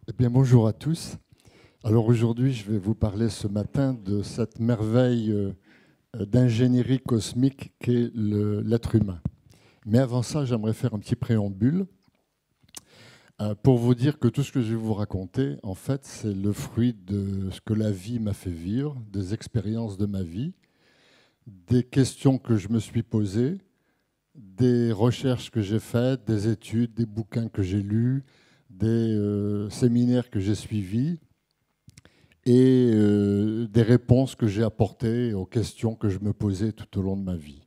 Eh bien, bonjour à tous. Alors aujourd'hui, je vais vous parler ce matin de cette merveille d'ingénierie cosmique qu'est l'être humain. Mais avant ça, j'aimerais faire un petit préambule pour vous dire que tout ce que je vais vous raconter, en fait, c'est le fruit de ce que la vie m'a fait vivre, des expériences de ma vie, des questions que je me suis posées, des recherches que j'ai faites, des études, des bouquins que j'ai lus, des séminaires que j'ai suivis et des réponses que j'ai apportées aux questions que je me posais tout au long de ma vie.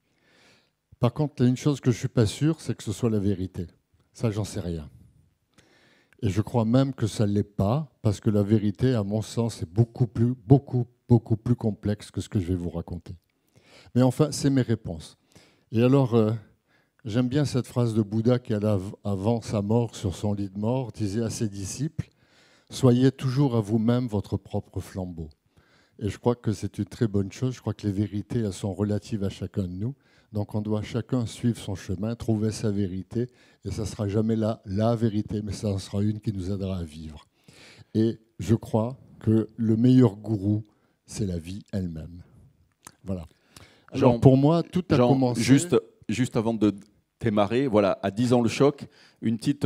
Par contre, il y a une chose que je ne suis pas sûr, c'est que ce soit la vérité. Ça, j'en sais rien. Et je crois même que ça ne l'est pas, parce que la vérité, à mon sens, est beaucoup plus complexe que ce que je vais vous raconter. Mais enfin, c'est mes réponses. Et alors, j'aime bien cette phrase de Bouddha qui, avant sa mort, sur son lit de mort, disait à ses disciples, « Soyez toujours à vous-même votre propre flambeau ». Et je crois que c'est une très bonne chose. Je crois que les vérités, elles sont relatives à chacun de nous. Donc on doit chacun suivre son chemin, trouver sa vérité. Et ça ne sera jamais la vérité, mais ça en sera une qui nous aidera à vivre. Et je crois que le meilleur gourou, c'est la vie elle-même. Voilà. Alors Jean, pour moi, tout a Jean, commencé... juste avant de démarrer, voilà, à 10 ans le choc, une petite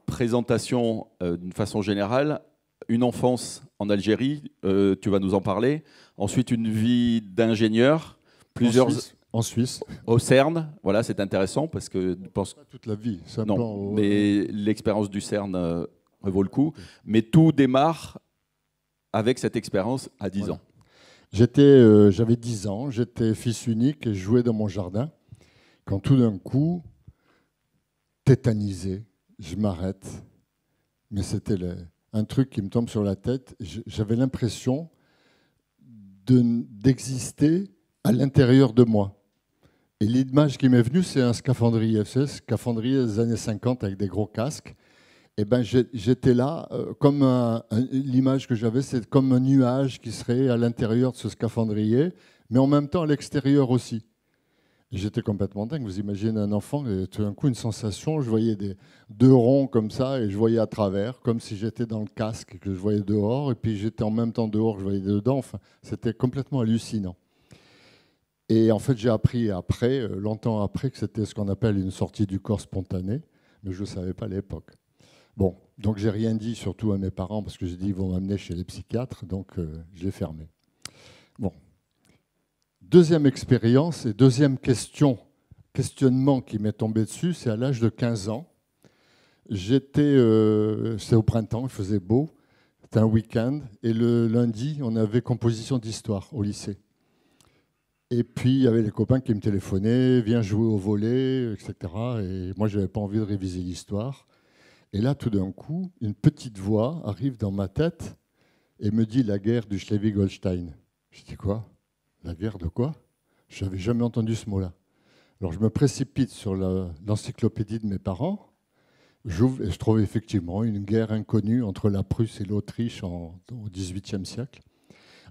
présentation d'une façon générale, une enfance en Algérie, tu vas nous en parler, ensuite une vie d'ingénieur, plusieurs En Suisse. au CERN, voilà, c'est intéressant parce que je pense Pas toute la vie. C'est un non, plan, mais l'expérience du CERN vaut le coup, mais tout démarre avec cette expérience à 10 voilà. ans. J'avais 10 ans, j'étais fils unique et je jouais dans mon jardin. Quand tout d'un coup, tétanisé, je m'arrête, mais c'était un truc qui me tombe sur la tête. J'avais l'impression d'exister à l'intérieur de moi. Et l'image qui m'est venue, c'est un scaphandrier. Vous savez, scaphandrier des années 50 avec des gros casques. Et ben, j'étais là, comme l'image que j'avais, c'est comme un nuage qui serait à l'intérieur de ce scaphandrier, mais en même temps à l'extérieur aussi. J'étais complètement dingue. Vous imaginez un enfant, et tout d'un coup, une sensation, je voyais deux ronds comme ça, et je voyais à travers, comme si j'étais dans le casque et que je voyais dehors, et puis j'étais en même temps dehors, je voyais dedans. Enfin, c'était complètement hallucinant. Et en fait, j'ai appris après, longtemps après, que c'était ce qu'on appelle une sortie du corps spontanée, mais je ne le savais pas à l'époque. Bon, donc j'ai rien dit, surtout à mes parents, parce que j'ai dit ils vont m'amener chez les psychiatres, donc je l'ai fermé. Bon. Deuxième expérience et deuxième questionnement qui m'est tombé dessus, c'est à l'âge de 15 ans. C'est au printemps, il faisait beau, c'était un week-end, et le lundi, on avait composition d'histoire au lycée. Et puis, il y avait les copains qui me téléphonaient, viens jouer au volley, etc. Et moi, je n'avais pas envie de réviser l'histoire. Et là, tout d'un coup, une petite voix arrive dans ma tête et me dit la guerre du Schleswig-Holstein. Je dis quoi? La guerre de quoi? Je n'avais jamais entendu ce mot-là. Alors je me précipite sur l'encyclopédie de mes parents. J'ouvre et je trouve effectivement une guerre inconnue entre la Prusse et l'Autriche au XVIIIe siècle.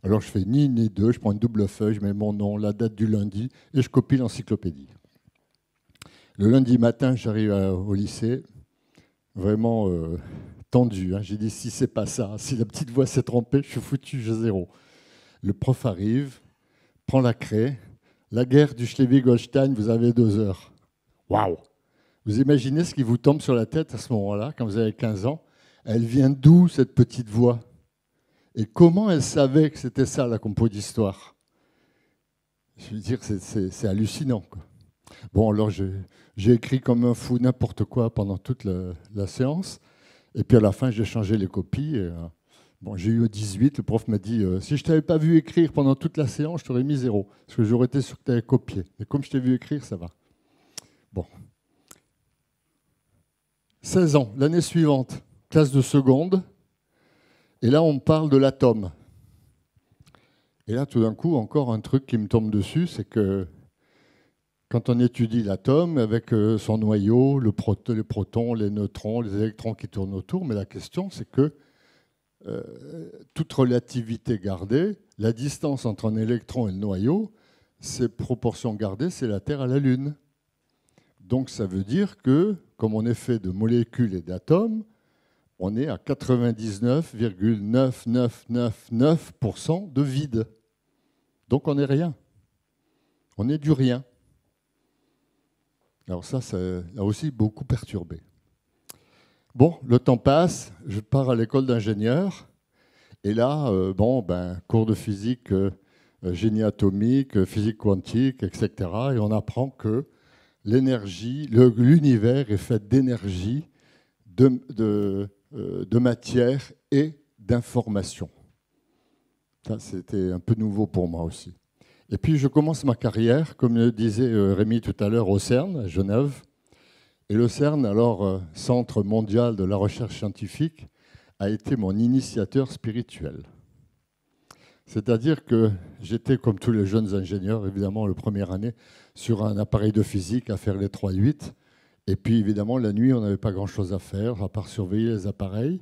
Alors je fais ni deux, je prends une double feuille, je mets mon nom, la date du lundi et je copie l'encyclopédie. Le lundi matin, j'arrive au lycée, vraiment tendu. Hein. J'ai dit si c'est pas ça, si la petite voix s'est trompée, je suis foutu, j'ai zéro. Le prof arrive, prend la craie. La guerre du Schleswig-Holstein, vous avez 2 heures. Waouh! Vous imaginez ce qui vous tombe sur la tête à ce moment-là, quand vous avez 15 ans? Elle vient d'où, cette petite voix? Et comment elle savait que c'était ça, la compo d'histoire? Je veux dire, c'est hallucinant, quoi. Bon, alors j'ai écrit comme un fou n'importe quoi pendant toute la séance. Et puis à la fin, j'ai changé les copies. Et, bon, j'ai eu 18, le prof m'a dit si je ne t'avais pas vu écrire pendant toute la séance, je t'aurais mis 0. Parce que j'aurais été sûr que tu avais copié. Et comme je t'ai vu écrire, ça va. Bon. 16 ans, l'année suivante, classe de seconde. Et là, on parle de l'atome. Et là, tout d'un coup, encore un truc qui me tombe dessus, c'est que quand on étudie l'atome avec son noyau, les protons, les neutrons, les électrons qui tournent autour, mais la question, c'est que toute relativité gardée, la distance entre un électron et le noyau, c'est proportion gardée, c'est la Terre à la Lune. Donc ça veut dire que, comme on est fait de molécules et d'atomes, on est à 99,9999% de vide. Donc on n'est rien. On est du rien. Alors ça a aussi beaucoup perturbé. Bon, le temps passe, je pars à l'école d'ingénieur, et là, cours de physique, génie atomique, physique quantique, etc. Et on apprend que l'énergie, l'univers est fait d'énergie, de matière et d'information. Ça, c'était un peu nouveau pour moi aussi. Et puis, je commence ma carrière, comme le disait Rémi tout à l'heure, au CERN, à Genève. Et le CERN, alors Centre mondial de la recherche scientifique, a été mon initiateur spirituel. C'est-à-dire que j'étais, comme tous les jeunes ingénieurs, évidemment, la première année, sur un appareil de physique à faire les 3-8. Et puis, évidemment, la nuit, on n'avait pas grand-chose à faire, à part surveiller les appareils.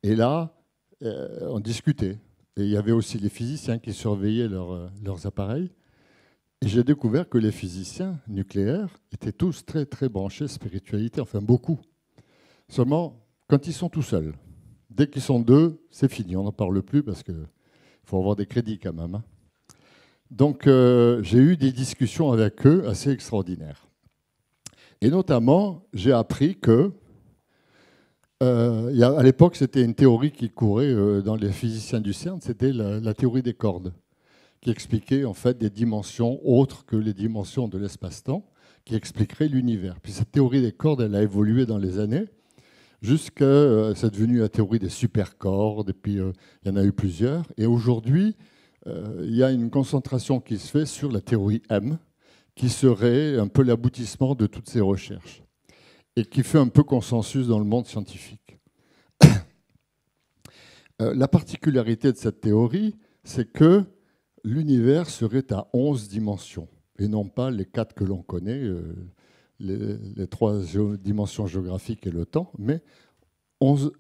Et là, on discutait. Et il y avait aussi les physiciens qui surveillaient leurs appareils. Et j'ai découvert que les physiciens nucléaires étaient tous très, très branchés spiritualité, enfin beaucoup. Seulement, quand ils sont tout seuls, dès qu'ils sont deux, c'est fini, on n'en parle plus parce qu'il faut avoir des crédits quand même. Hein. Donc, j'ai eu des discussions avec eux assez extraordinaires. Et notamment, j'ai appris que, à l'époque, c'était une théorie qui courait dans les physiciens du CERN, c'était la théorie des cordes, qui expliquait en fait des dimensions autres que les dimensions de l'espace-temps, qui expliqueraient l'univers. Puis cette théorie des cordes, elle a évolué dans les années, jusqu'à c'est devenu la théorie des supercordes, et puis il y en a eu plusieurs. Et aujourd'hui, il y a une concentration qui se fait sur la théorie M, qui serait un peu l'aboutissement de toutes ces recherches, et qui fait un peu consensus dans le monde scientifique. La particularité de cette théorie, c'est que l'univers serait à 11 dimensions, et non pas les 4 que l'on connaît, les 3 dimensions géographiques et le temps, mais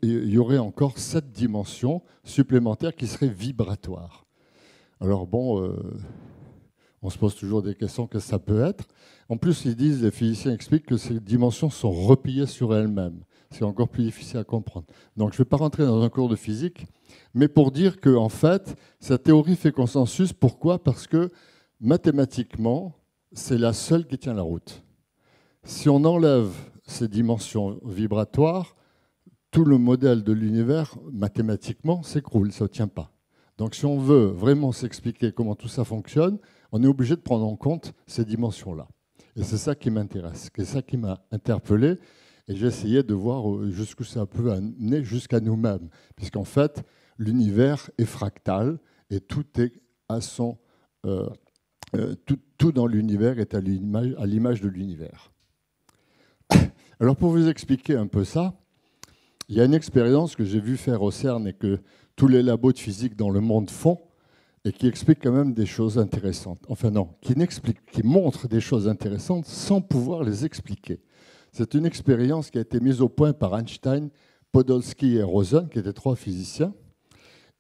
il y aurait encore 7 dimensions supplémentaires qui seraient vibratoires. Alors bon, on se pose toujours des questions, qu'est-ce que ça peut être? En plus, les physiciens expliquent que ces dimensions sont repliées sur elles-mêmes. C'est encore plus difficile à comprendre. Donc je ne vais pas rentrer dans un cours de physique, mais pour dire qu'en fait, cette théorie fait consensus. Pourquoi? Parce que mathématiquement, c'est la seule qui tient la route. Si on enlève ces dimensions vibratoires, tout le modèle de l'univers, mathématiquement, s'écroule, ça ne tient pas. Donc si on veut vraiment s'expliquer comment tout ça fonctionne, on est obligé de prendre en compte ces dimensions-là. Et c'est ça qui m'intéresse, c'est ça qui m'a interpellé. Et j'ai essayé de voir jusqu'où ça peut amener jusqu'à nous-mêmes. Puisqu'en fait, l'univers est fractal et tout est à son... tout dans l'univers est à l'image de l'univers. Alors pour vous expliquer un peu ça, il y a une expérience que j'ai vu faire au CERN et que tous les labos de physique dans le monde font et qui explique quand même des choses intéressantes. Enfin non, qui montre des choses intéressantes sans pouvoir les expliquer. C'est une expérience qui a été mise au point par Einstein, Podolsky et Rosen, qui étaient 3 physiciens.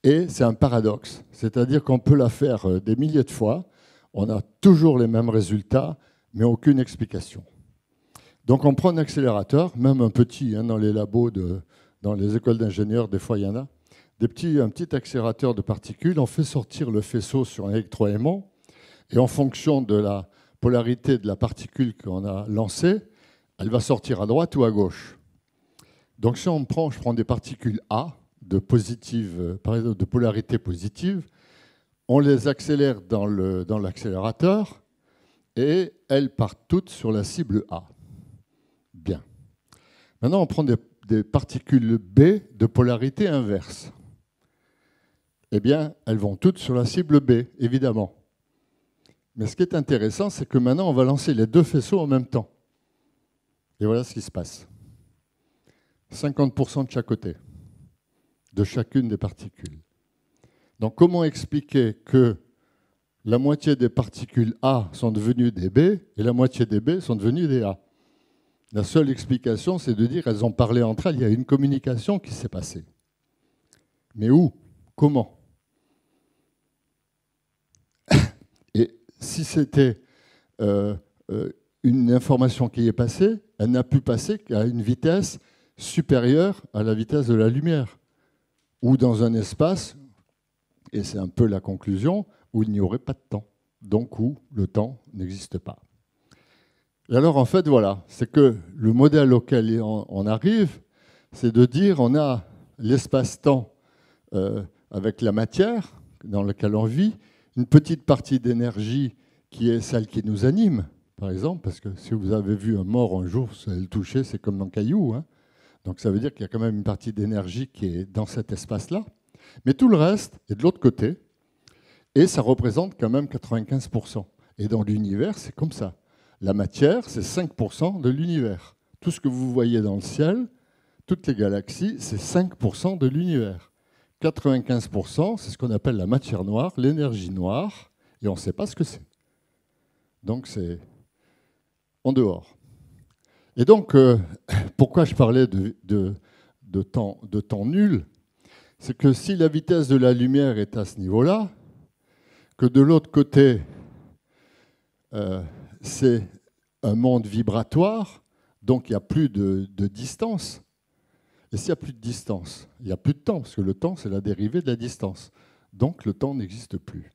Et c'est un paradoxe. C'est-à-dire qu'on peut la faire des milliers de fois, on a toujours les mêmes résultats, mais aucune explication. Donc on prend un accélérateur, même un petit, hein, dans les labos, dans les écoles d'ingénieurs, des fois il y en a, un petit accélérateur de particules, on fait sortir le faisceau sur un électroaimant, et en fonction de la polarité de la particule qu'on a lancée, elle va sortir à droite ou à gauche. Donc si je prends des particules A, par exemple de polarité positive, on les accélère dans l'accélérateur et elles partent toutes sur la cible A. Bien. Maintenant, on prend des particules B de polarité inverse. Eh bien, elles vont toutes sur la cible B, évidemment. Mais ce qui est intéressant, c'est que maintenant, on va lancer les 2 faisceaux en même temps. Et voilà ce qui se passe. 50% de chaque côté, de chacune des particules. Donc comment expliquer que la moitié des particules A sont devenues des B et la moitié des B sont devenues des A? La seule explication, c'est de dire qu'elles ont parlé entre elles, il y a une communication qui s'est passée. Mais où? Comment? Et si c'était une information qui est passée, elle n'a pu passer qu'à une vitesse supérieure à la vitesse de la lumière, ou dans un espace, et c'est un peu la conclusion, où il n'y aurait pas de temps, donc où le temps n'existe pas. Et alors, en fait, voilà, c'est que le modèle auquel on arrive, c'est de dire on a l'espace-temps avec la matière dans laquelle on vit, une petite partie d'énergie qui est celle qui nous anime, par exemple, parce que si vous avez vu un mort un jour, vous allez le toucher, c'est comme un caillou, hein. Donc ça veut dire qu'il y a quand même une partie d'énergie qui est dans cet espace-là. Mais tout le reste est de l'autre côté, et ça représente quand même 95%. Et dans l'univers, c'est comme ça. La matière, c'est 5% de l'univers. Tout ce que vous voyez dans le ciel, toutes les galaxies, c'est 5% de l'univers. 95%, c'est ce qu'on appelle la matière noire, l'énergie noire, et on ne sait pas ce que c'est. Donc c'est en dehors. Et donc, pourquoi je parlais de temps nul? C'est que si la vitesse de la lumière est à ce niveau-là, que de l'autre côté, c'est un monde vibratoire, donc il n'y a plus de distance. Et s'il n'y a plus de distance, il n'y a plus de temps, parce que le temps, c'est la dérivée de la distance. Donc le temps n'existe plus.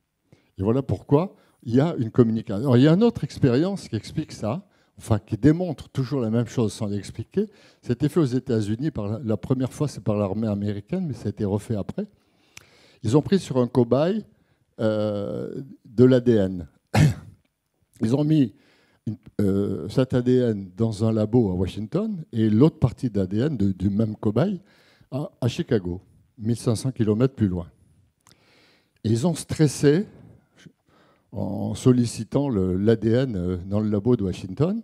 Et voilà pourquoi il y a une communication. Alors, il y a une autre expérience qui explique ça, enfin qui démontre toujours la même chose sans l'expliquer. C'était fait aux États-Unis, la première fois c'est par l'armée américaine, mais ça a été refait après. Ils ont pris sur un cobaye de l'ADN. Ils ont mis cet ADN dans un labo à Washington et l'autre partie d'ADN du même cobaye à Chicago, 1500 km plus loin. Et ils ont stressé en sollicitant l'ADN dans le labo de Washington.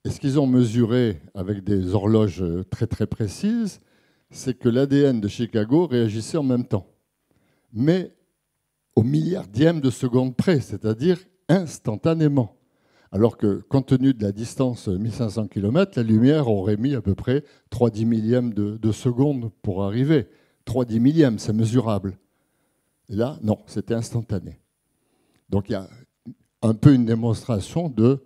Et ce qu'ils ont mesuré avec des horloges très très précises, c'est que l'ADN de Chicago réagissait en même temps, mais au milliardième de seconde près, c'est-à-dire instantanément. Alors que, compte tenu de la distance 1500 km, la lumière aurait mis à peu près 3/10 millièmes de seconde pour arriver. 3/10 millièmes, c'est mesurable. Et là, non, c'était instantané. Donc il y a un peu une démonstration de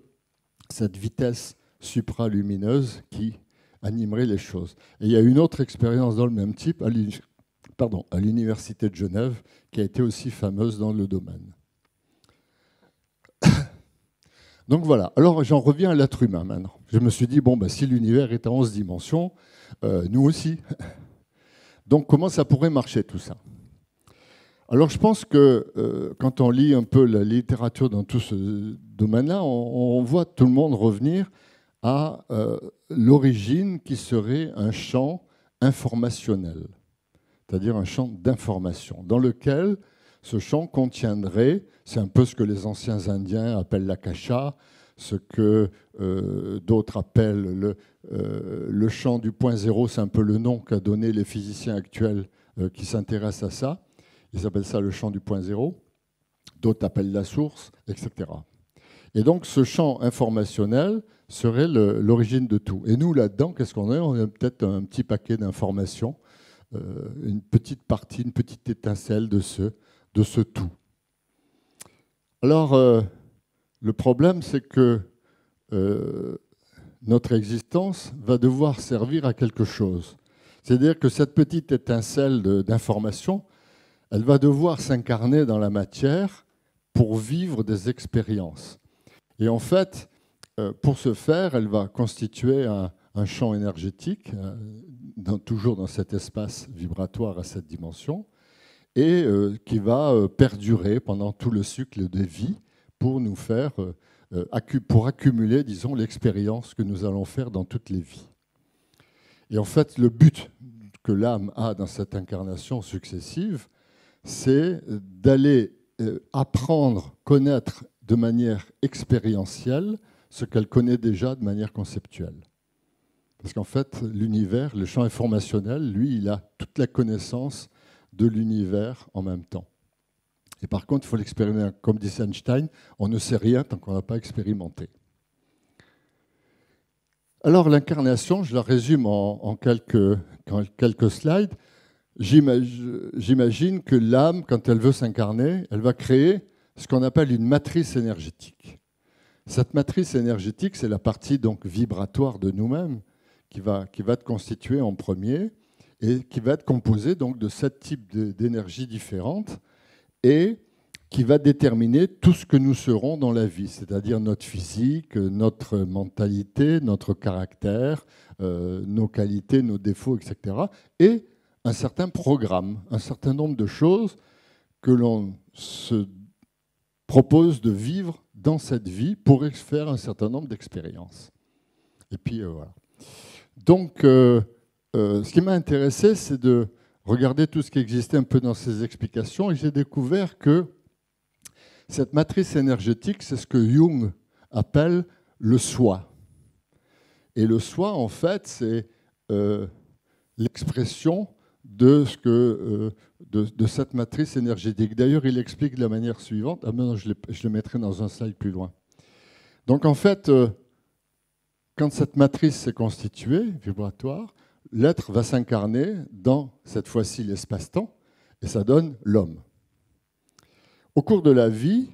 cette vitesse supralumineuse qui animerait les choses. Et il y a une autre expérience dans le même type à l'Université de Genève qui a été aussi fameuse dans le domaine. Donc voilà, alors j'en reviens à l'être humain maintenant. Je me suis dit, bon, ben, si l'univers est à 11 dimensions, nous aussi. Donc comment ça pourrait marcher tout ça? Alors je pense que quand on lit un peu la littérature dans tout ce domaine-là, on voit tout le monde revenir à l'origine qui serait un champ informationnel, c'est-à-dire un champ d'information, dans lequel ce champ contiendrait, c'est un peu ce que les anciens Indiens appellent l'akasha, ce que d'autres appellent le champ du point zéro, c'est un peu le nom qu'a donné les physiciens actuels qui s'intéressent à ça. Ils appellent ça le champ du point zéro, d'autres appellent la source, etc. Et donc ce champ informationnel serait l'origine de tout. Et nous, là-dedans, qu'est-ce qu'on a? On a peut-être un petit paquet d'informations, une petite partie, une petite étincelle de ce tout. Alors, le problème, c'est que notre existence va devoir servir à quelque chose. C'est-à-dire que cette petite étincelle d'information, elle va devoir s'incarner dans la matière pour vivre des expériences. Et en fait, pour ce faire, elle va constituer un champ énergétique, toujours dans cet espace vibratoire à cette dimension, et qui va perdurer pendant tout le cycle de vie pour nous faire, pour accumuler, disons, l'expérience que nous allons faire dans toutes les vies. Et en fait, le but que l'âme a dans cette incarnation successive, c'est d'aller apprendre, connaître de manière expérientielle ce qu'elle connaît déjà de manière conceptuelle. Parce qu'en fait, l'univers, le champ informationnel, lui, il a toute la connaissance de l'univers en même temps. Et par contre, il faut l'expérimenter. Comme dit Einstein, on ne sait rien tant qu'on n'a pas expérimenté. Alors l'incarnation, je la résume en quelques slides. J'imagine que l'âme, quand elle veut s'incarner, elle va créer ce qu'on appelle une matrice énergétique. Cette matrice énergétique, c'est la partie donc vibratoire de nous-mêmes qui va être constitué en premier et qui va être composé donc de 7 types d'énergies différentes et qui va déterminer tout ce que nous serons dans la vie, c'est-à-dire notre physique, notre mentalité, notre caractère, nos qualités, nos défauts, etc. Et un certain programme, un certain nombre de choses que l'on se propose de vivre dans cette vie pour faire un certain nombre d'expériences. Et puis voilà. Donc, ce qui m'a intéressé, c'est de regarder tout ce qui existait un peu dans ces explications, et j'ai découvert que cette matrice énergétique, c'est ce que Jung appelle le soi. Et le soi, en fait, c'est l'expression de cette matrice énergétique. D'ailleurs, il explique de la manière suivante. Ah, maintenant, je le mettrai dans un slide plus loin. Donc, en fait, quand cette matrice s'est constituée, vibratoire, l'être va s'incarner dans, cette fois-ci, l'espace-temps, et ça donne l'homme. Au cours de la vie,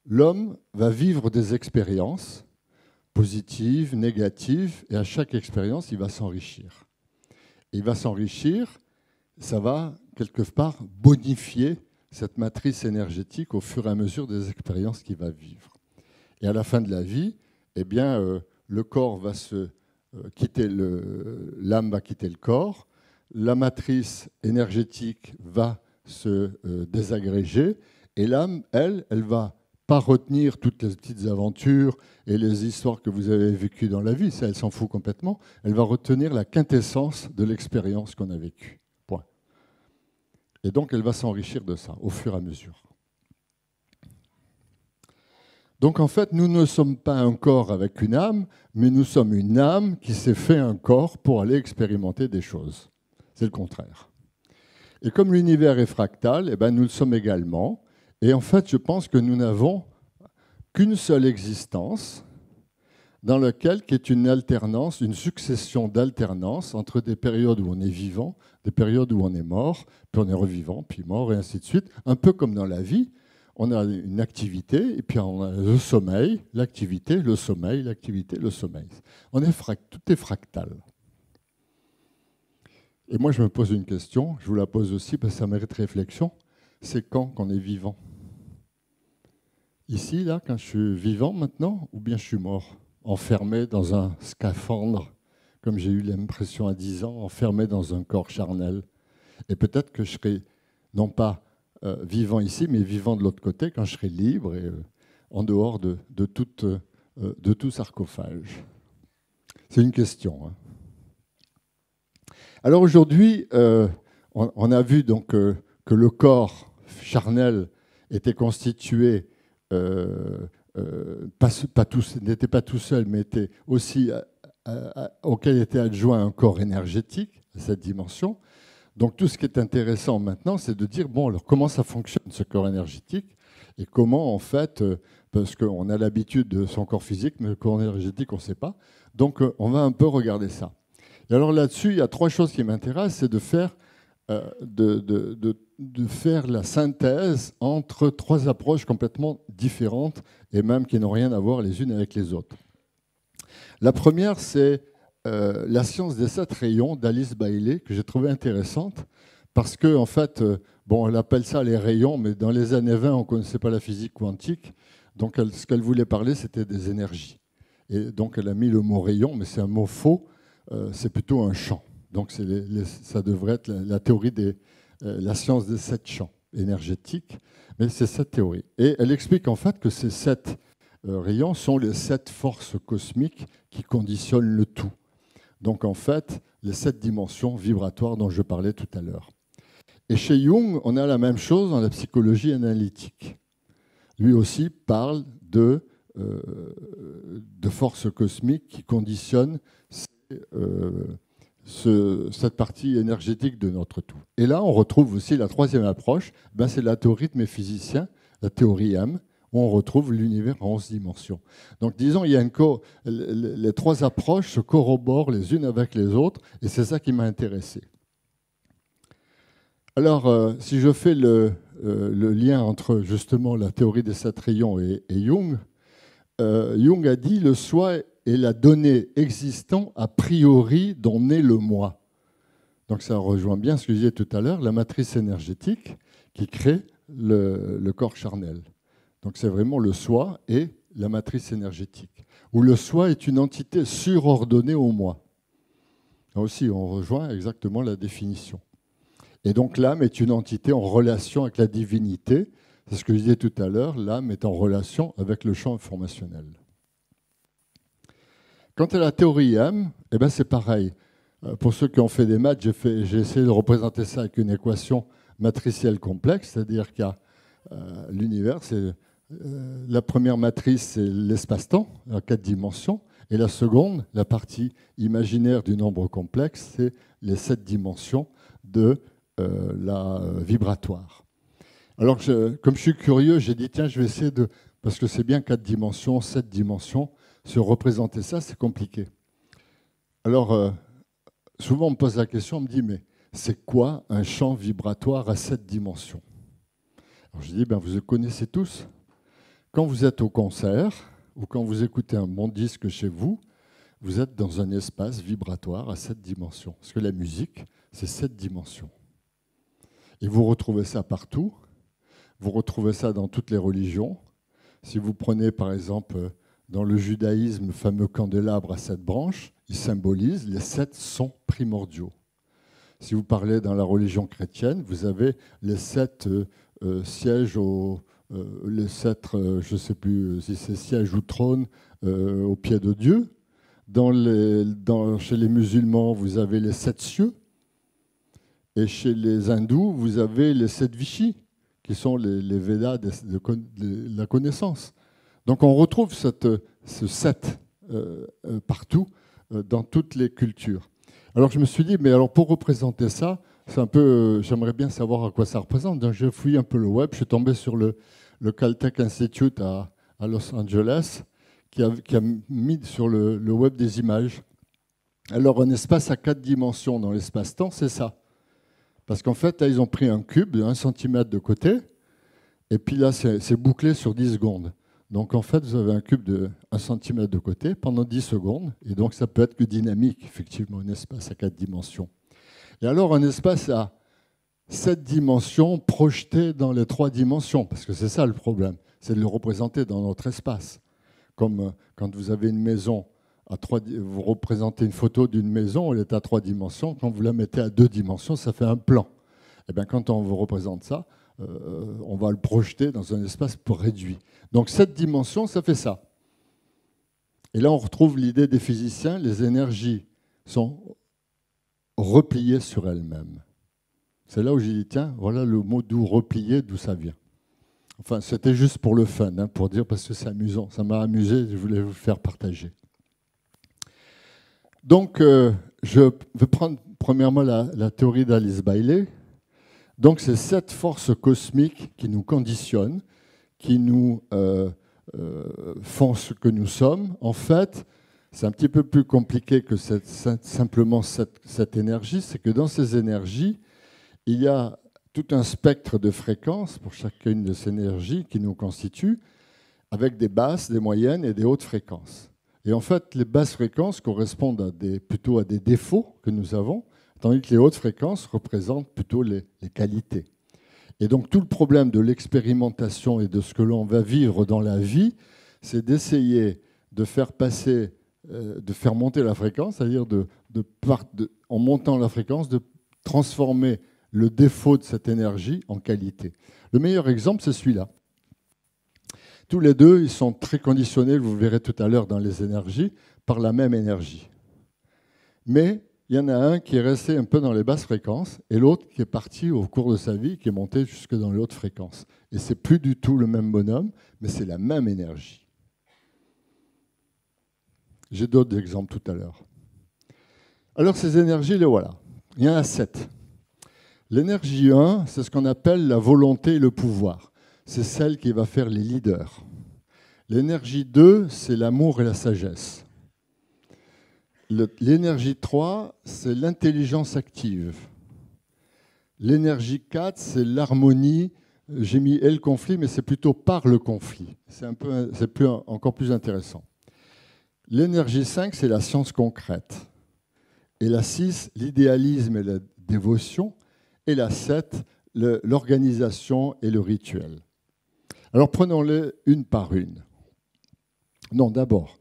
l'homme va vivre des expériences positives, négatives, et à chaque expérience, il va s'enrichir. Il va s'enrichir, ça va quelque part bonifier cette matrice énergétique au fur et à mesure des expériences qu'il va vivre. Et à la fin de la vie, eh bien, le corps va quitter l'âme va quitter le corps, la matrice énergétique va se désagréger, et l'âme, elle va pas retenir toutes les petites aventures et les histoires que vous avez vécues dans la vie, ça, elle s'en fout complètement. Elle va retenir la quintessence de l'expérience qu'on a vécue. Point. Et donc, elle va s'enrichir de ça au fur et à mesure. Donc, en fait, nous ne sommes pas un corps avec une âme, mais nous sommes une âme qui s'est fait un corps pour aller expérimenter des choses. C'est le contraire. Et comme l'univers est fractal, eh ben, nous le sommes également. Et en fait, je pense que nous n'avons qu'une seule existence dans laquelle qui est une alternance, une succession d'alternances entre des périodes où on est vivant, des périodes où on est mort, puis on est revivant, puis mort, et ainsi de suite. Un peu comme dans la vie, on a une activité, et puis on a le sommeil, l'activité, le sommeil, l'activité, le sommeil. Tout est fractal. Et moi, je me pose une question, je vous la pose aussi parce que ça mérite réflexion. C'est quand qu'on est vivant? Ici, là, quand je suis vivant maintenant, ou bien je suis mort, enfermé dans un scaphandre, comme j'ai eu l'impression à 10 ans, enfermé dans un corps charnel. Et peut-être que je serai, non pas vivant ici, mais vivant de l'autre côté, quand je serai libre et en dehors de tout sarcophage. C'est une question. Hein. Alors aujourd'hui, on a vu donc que le corps charnel était constitué, n'était pas tout seul, mais était aussi auquel était adjoint un corps énergétique, cette dimension. Donc tout ce qui est intéressant maintenant, c'est de dire, bon, alors comment ça fonctionne ce corps énergétique et comment en fait, parce qu'on a l'habitude de son corps physique, mais le corps énergétique, on ne sait pas. Donc on va un peu regarder ça. Et alors là-dessus, il y a 3 choses qui m'intéressent, c'est de faire la synthèse entre 3 approches complètement différentes et même qui n'ont rien à voir les unes avec les autres. La première, c'est la science des 7 rayons d'Alice Bailey, que j'ai trouvé intéressante, parce que en fait, bon, elle appelle ça les rayons, mais dans les années 20, on ne connaissait pas la physique quantique, donc ce qu'elle voulait parler, c'était des énergies. Et donc elle a mis le mot rayon, mais c'est un mot faux, c'est plutôt un champ. Donc ça devrait être la théorie la science des 7 champs énergétiques, mais c'est cette théorie. Et elle explique en fait que ces 7 rayons sont les 7 forces cosmiques qui conditionnent le tout. Donc en fait, les 7 dimensions vibratoires dont je parlais tout à l'heure. Et chez Jung, on a la même chose dans la psychologie analytique. Lui aussi parle de forces cosmiques qui conditionnent cette partie énergétique de notre tout. Et là, on retrouve aussi la 3e approche, c'est la théorie de mes physiciens, la théorie M, où on retrouve l'univers en 11 dimensions. Donc disons, il y a les 3 approches se corroborent les unes avec les autres, et c'est ça qui m'a intéressé. Alors, si je fais le lien entre justement la théorie des 7 rayons et Jung, Jung a dit le soi est la donnée existant a priori dont naît le moi. Donc ça rejoint bien ce que je disais tout à l'heure, la matrice énergétique qui crée le corps charnel. Donc c'est vraiment le soi et la matrice énergétique, où le soi est une entité surordonnée au moi. Là aussi, on rejoint exactement la définition. Et donc l'âme est une entité en relation avec la divinité. C'est ce que je disais tout à l'heure, l'âme est en relation avec le champ informationnel. Quant à la théorie âme, eh ben c'est pareil. Pour ceux qui ont fait des maths, j'ai essayé de représenter ça avec une équation matricielle complexe, c'est-à-dire qu'il y a l'univers, la première matrice, c'est l'espace-temps, à 4 dimensions, et la seconde, la partie imaginaire du nombre complexe, c'est les 7 dimensions de la vibratoire. Alors, comme je suis curieux, j'ai dit, tiens, je vais essayer de... Parce que c'est bien 4 dimensions, 7 dimensions, se représenter ça, c'est compliqué. Alors, souvent, on me pose la question, on me dit, mais c'est quoi un champ vibratoire à 7 dimensions? Alors, je dis, ben, vous le connaissez tous. Quand vous êtes au concert, ou quand vous écoutez un bon disque chez vous, vous êtes dans un espace vibratoire à 7 dimensions. Parce que la musique, c'est 7 dimensions. Et vous retrouvez ça partout. Vous retrouvez ça dans toutes les religions. Si vous prenez, par exemple, dans le judaïsme, le fameux candélabre à 7 branches, il symbolise les 7 sons primordiaux. Si vous parlez dans la religion chrétienne, vous avez les 7 sièges, les 7, je ne sais plus si c'est sièges ou trônes, au pied de Dieu. Chez les musulmans, vous avez les 7 cieux. Et chez les hindous, vous avez les 7 vishis, qui sont les Védas de la connaissance. Donc on retrouve ce 7 partout, dans toutes les cultures. Alors je me suis dit, mais alors pour représenter ça, c'est un peu, j'aimerais bien savoir à quoi ça représente. Donc j'ai fouillé un peu le web, je suis tombé sur le Caltech Institute à Los Angeles, qui a mis sur le web des images. Alors un espace à 4 dimensions dans l'espace-temps, c'est ça. Parce qu'en fait, là, ils ont pris un cube de 1 cm de côté, et puis là, c'est bouclé sur 10 secondes. Donc en fait, vous avez un cube de 1 cm de côté pendant 10 secondes, et donc ça peut être que dynamique, effectivement, un espace à 4 dimensions. Et alors un espace à 7 dimensions projeté dans les 3 dimensions, parce que c'est ça le problème, c'est de le représenter dans notre espace. Comme quand vous avez une maison, vous représentez une photo d'une maison, elle est à 3 dimensions, quand vous la mettez à 2 dimensions, ça fait un plan. Et bien quand on vous représente ça, on va le projeter dans un espace réduit. Donc 7 dimensions, ça fait ça. Et là, on retrouve l'idée des physiciens, les énergies sont repliées sur elles-mêmes. C'est là où j'ai dit, tiens, voilà le mot d'où replié, d'où ça vient. Enfin, c'était juste pour le fun, hein, pour dire, parce que c'est amusant. Ça m'a amusé, je voulais vous le faire partager. Donc, je vais prendre premièrement la théorie d'Alice Bailey. Donc, c'est cette force cosmique qui nous conditionne, qui nous font ce que nous sommes. En fait, c'est un petit peu plus compliqué que simplement cette énergie. C'est que dans ces énergies, il y a tout un spectre de fréquences pour chacune de ces énergies qui nous constituent, avec des basses, des moyennes et des hautes fréquences. Et en fait, les basses fréquences correspondent plutôt à des défauts que nous avons, tandis que les hautes fréquences représentent plutôt les qualités. Et donc tout le problème de l'expérimentation et de ce que l'on va vivre dans la vie, c'est d'essayer de faire passer, de faire monter la fréquence, c'est-à-dire en montant la fréquence, de transformer le défaut de cette énergie en qualité. Le meilleur exemple, c'est celui-là. Tous les deux, ils sont très conditionnés, vous le verrez tout à l'heure dans les énergies, par la même énergie. Mais il y en a un qui est resté un peu dans les basses fréquences et l'autre qui est parti au cours de sa vie, qui est monté jusque dans les hautes fréquences. Et ce n'est plus du tout le même bonhomme, mais c'est la même énergie. J'ai d'autres exemples tout à l'heure. Alors ces énergies, les voilà. Il y en a 7. L'énergie 1, c'est ce qu'on appelle la volonté et le pouvoir. C'est celle qui va faire les leaders. L'énergie 2, c'est l'amour et la sagesse. L'énergie 3, c'est l'intelligence active. L'énergie 4, c'est l'harmonie. J'ai mis et le conflit, mais c'est plutôt par le conflit. C'est encore plus intéressant. L'énergie 5, c'est la science concrète. Et la 6, l'idéalisme et la dévotion. Et la 7, l'organisation et le rituel. Alors prenons-les une par une. Non, d'abord,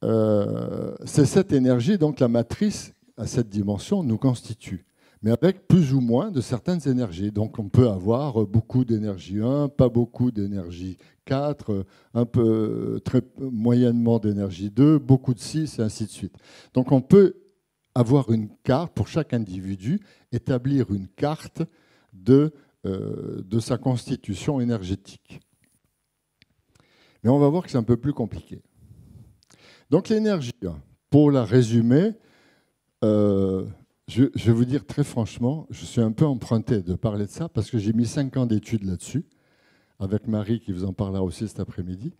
c'est cette énergie, donc la matrice à cette dimension nous constitue, mais avec plus ou moins de certaines énergies. Donc on peut avoir beaucoup d'énergie 1, pas beaucoup d'énergie 4, un peu très moyennement d'énergie 2, beaucoup de 6 et ainsi de suite. Donc on peut avoir une carte pour chaque individu, établir une carte de sa constitution énergétique. Mais on va voir que c'est un peu plus compliqué. Donc l'énergie, pour la résumer, je vais vous dire très franchement, je suis un peu emprunté de parler de ça parce que j'ai mis 5 ans d'études là-dessus, avec Marie qui vous en parlera aussi cet après-midi.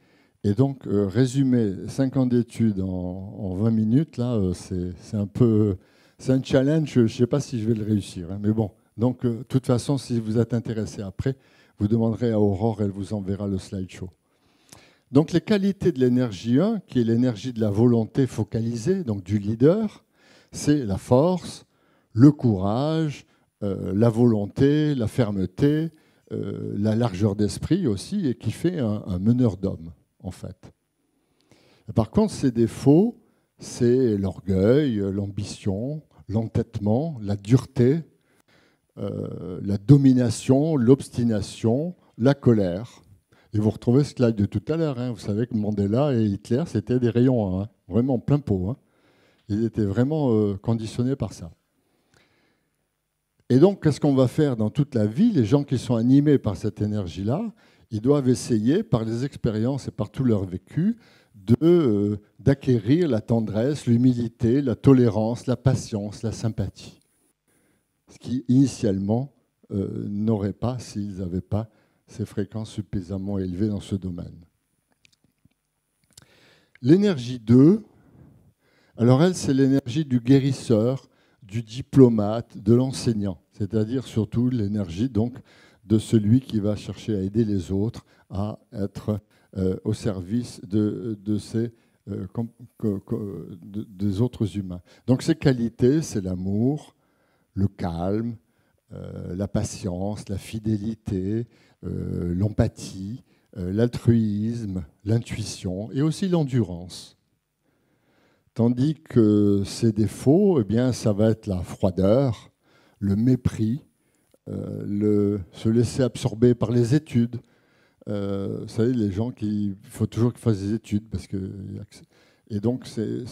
Et donc, résumer 5 ans d'études en 20 minutes, là, c'est un challenge, je ne sais pas si je vais le réussir. Hein, mais bon, donc, de toute façon, si vous êtes intéressé après, vous demanderez à Aurore, elle vous enverra le slideshow. Donc, les qualités de l'énergie 1, qui est l'énergie de la volonté focalisée, donc du leader, c'est la force, le courage, la volonté, la fermeté, la largeur d'esprit aussi, et qui fait un meneur d'hommes, en fait. Par contre, ses défauts, c'est l'orgueil, l'ambition, l'entêtement, la dureté, la domination, l'obstination, la colère. Et vous retrouvez ce slide de tout à l'heure. Hein. Vous savez que Mandela et Hitler, c'était des rayons 1, hein, vraiment plein pot. Hein. Ils étaient vraiment conditionnés par ça. Et donc, qu'est-ce qu'on va faire dans toute la vie? Les gens qui sont animés par cette énergie-là, ils doivent essayer, par les expériences et par tout leur vécu, d'acquérir la tendresse, l'humilité, la tolérance, la patience, la sympathie. Ce qui, initialement, n'auraient pas s'ils n'avaient pas ces fréquences suffisamment élevées dans ce domaine. L'énergie 2, alors elle, c'est l'énergie du guérisseur, du diplomate, de l'enseignant, c'est-à-dire surtout l'énergie donc de celui qui va chercher à aider les autres à être au service des autres humains. Donc ces qualités, c'est l'amour, le calme, la patience, la fidélité, l'empathie, l'altruisme, l'intuition et aussi l'endurance. Tandis que ces défauts, eh bien, ça va être la froideur, le mépris, se laisser absorber par les études. Vous savez, les gens il faut toujours qu'ils fassent des études. Et donc, c'est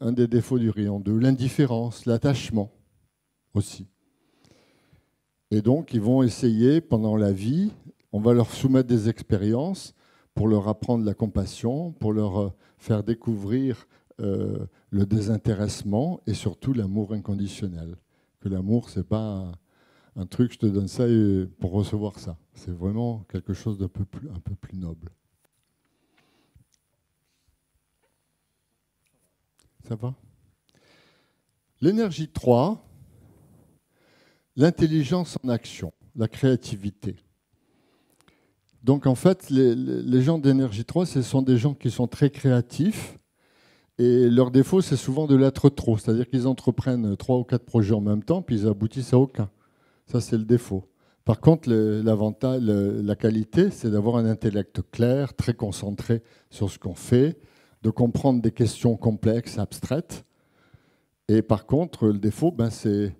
un des défauts du rayon 2. L'indifférence, l'attachement aussi. Et donc, ils vont essayer, pendant la vie, on va leur soumettre des expériences pour leur apprendre la compassion, pour leur faire découvrir le désintéressement et surtout l'amour inconditionnel. Que l'amour, ce n'est pas un truc, je te donne ça pour recevoir ça. C'est vraiment quelque chose d'un peu plus noble. Ça va? L'énergie 3, l'intelligence en action, la créativité. Donc en fait, les gens d'énergie 3, ce sont des gens qui sont très créatifs. Et leur défaut, c'est souvent de l'être trop. C'est-à-dire qu'ils entreprennent 3 ou 4 projets en même temps, puis ils aboutissent à aucun. Ça, c'est le défaut. Par contre, l'avantage, la qualité, c'est d'avoir un intellect clair, très concentré sur ce qu'on fait, de comprendre des questions complexes, abstraites. Et par contre, le défaut, c'est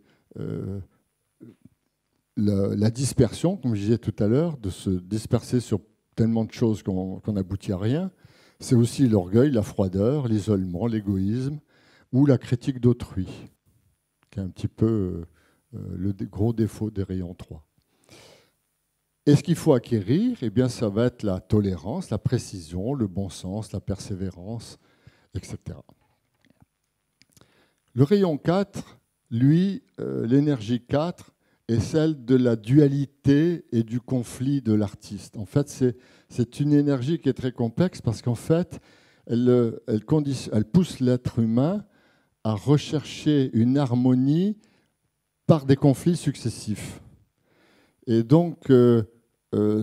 la dispersion, comme je disais tout à l'heure, de se disperser sur tellement de choses qu'on n'aboutit à rien. C'est aussi l'orgueil, la froideur, l'isolement, l'égoïsme ou la critique d'autrui, qui est un petit peu le gros défaut des rayons 3. Et ce qu'il faut acquérir, eh bien, ça va être la tolérance, la précision, le bon sens, la persévérance, etc. Le rayon 4, lui, l'énergie 4, est celle de la dualité et du conflit de l'artiste. En fait, c'est une énergie qui est très complexe parce qu'en fait, elle pousse l'être humain à rechercher une harmonie par des conflits successifs. Et donc,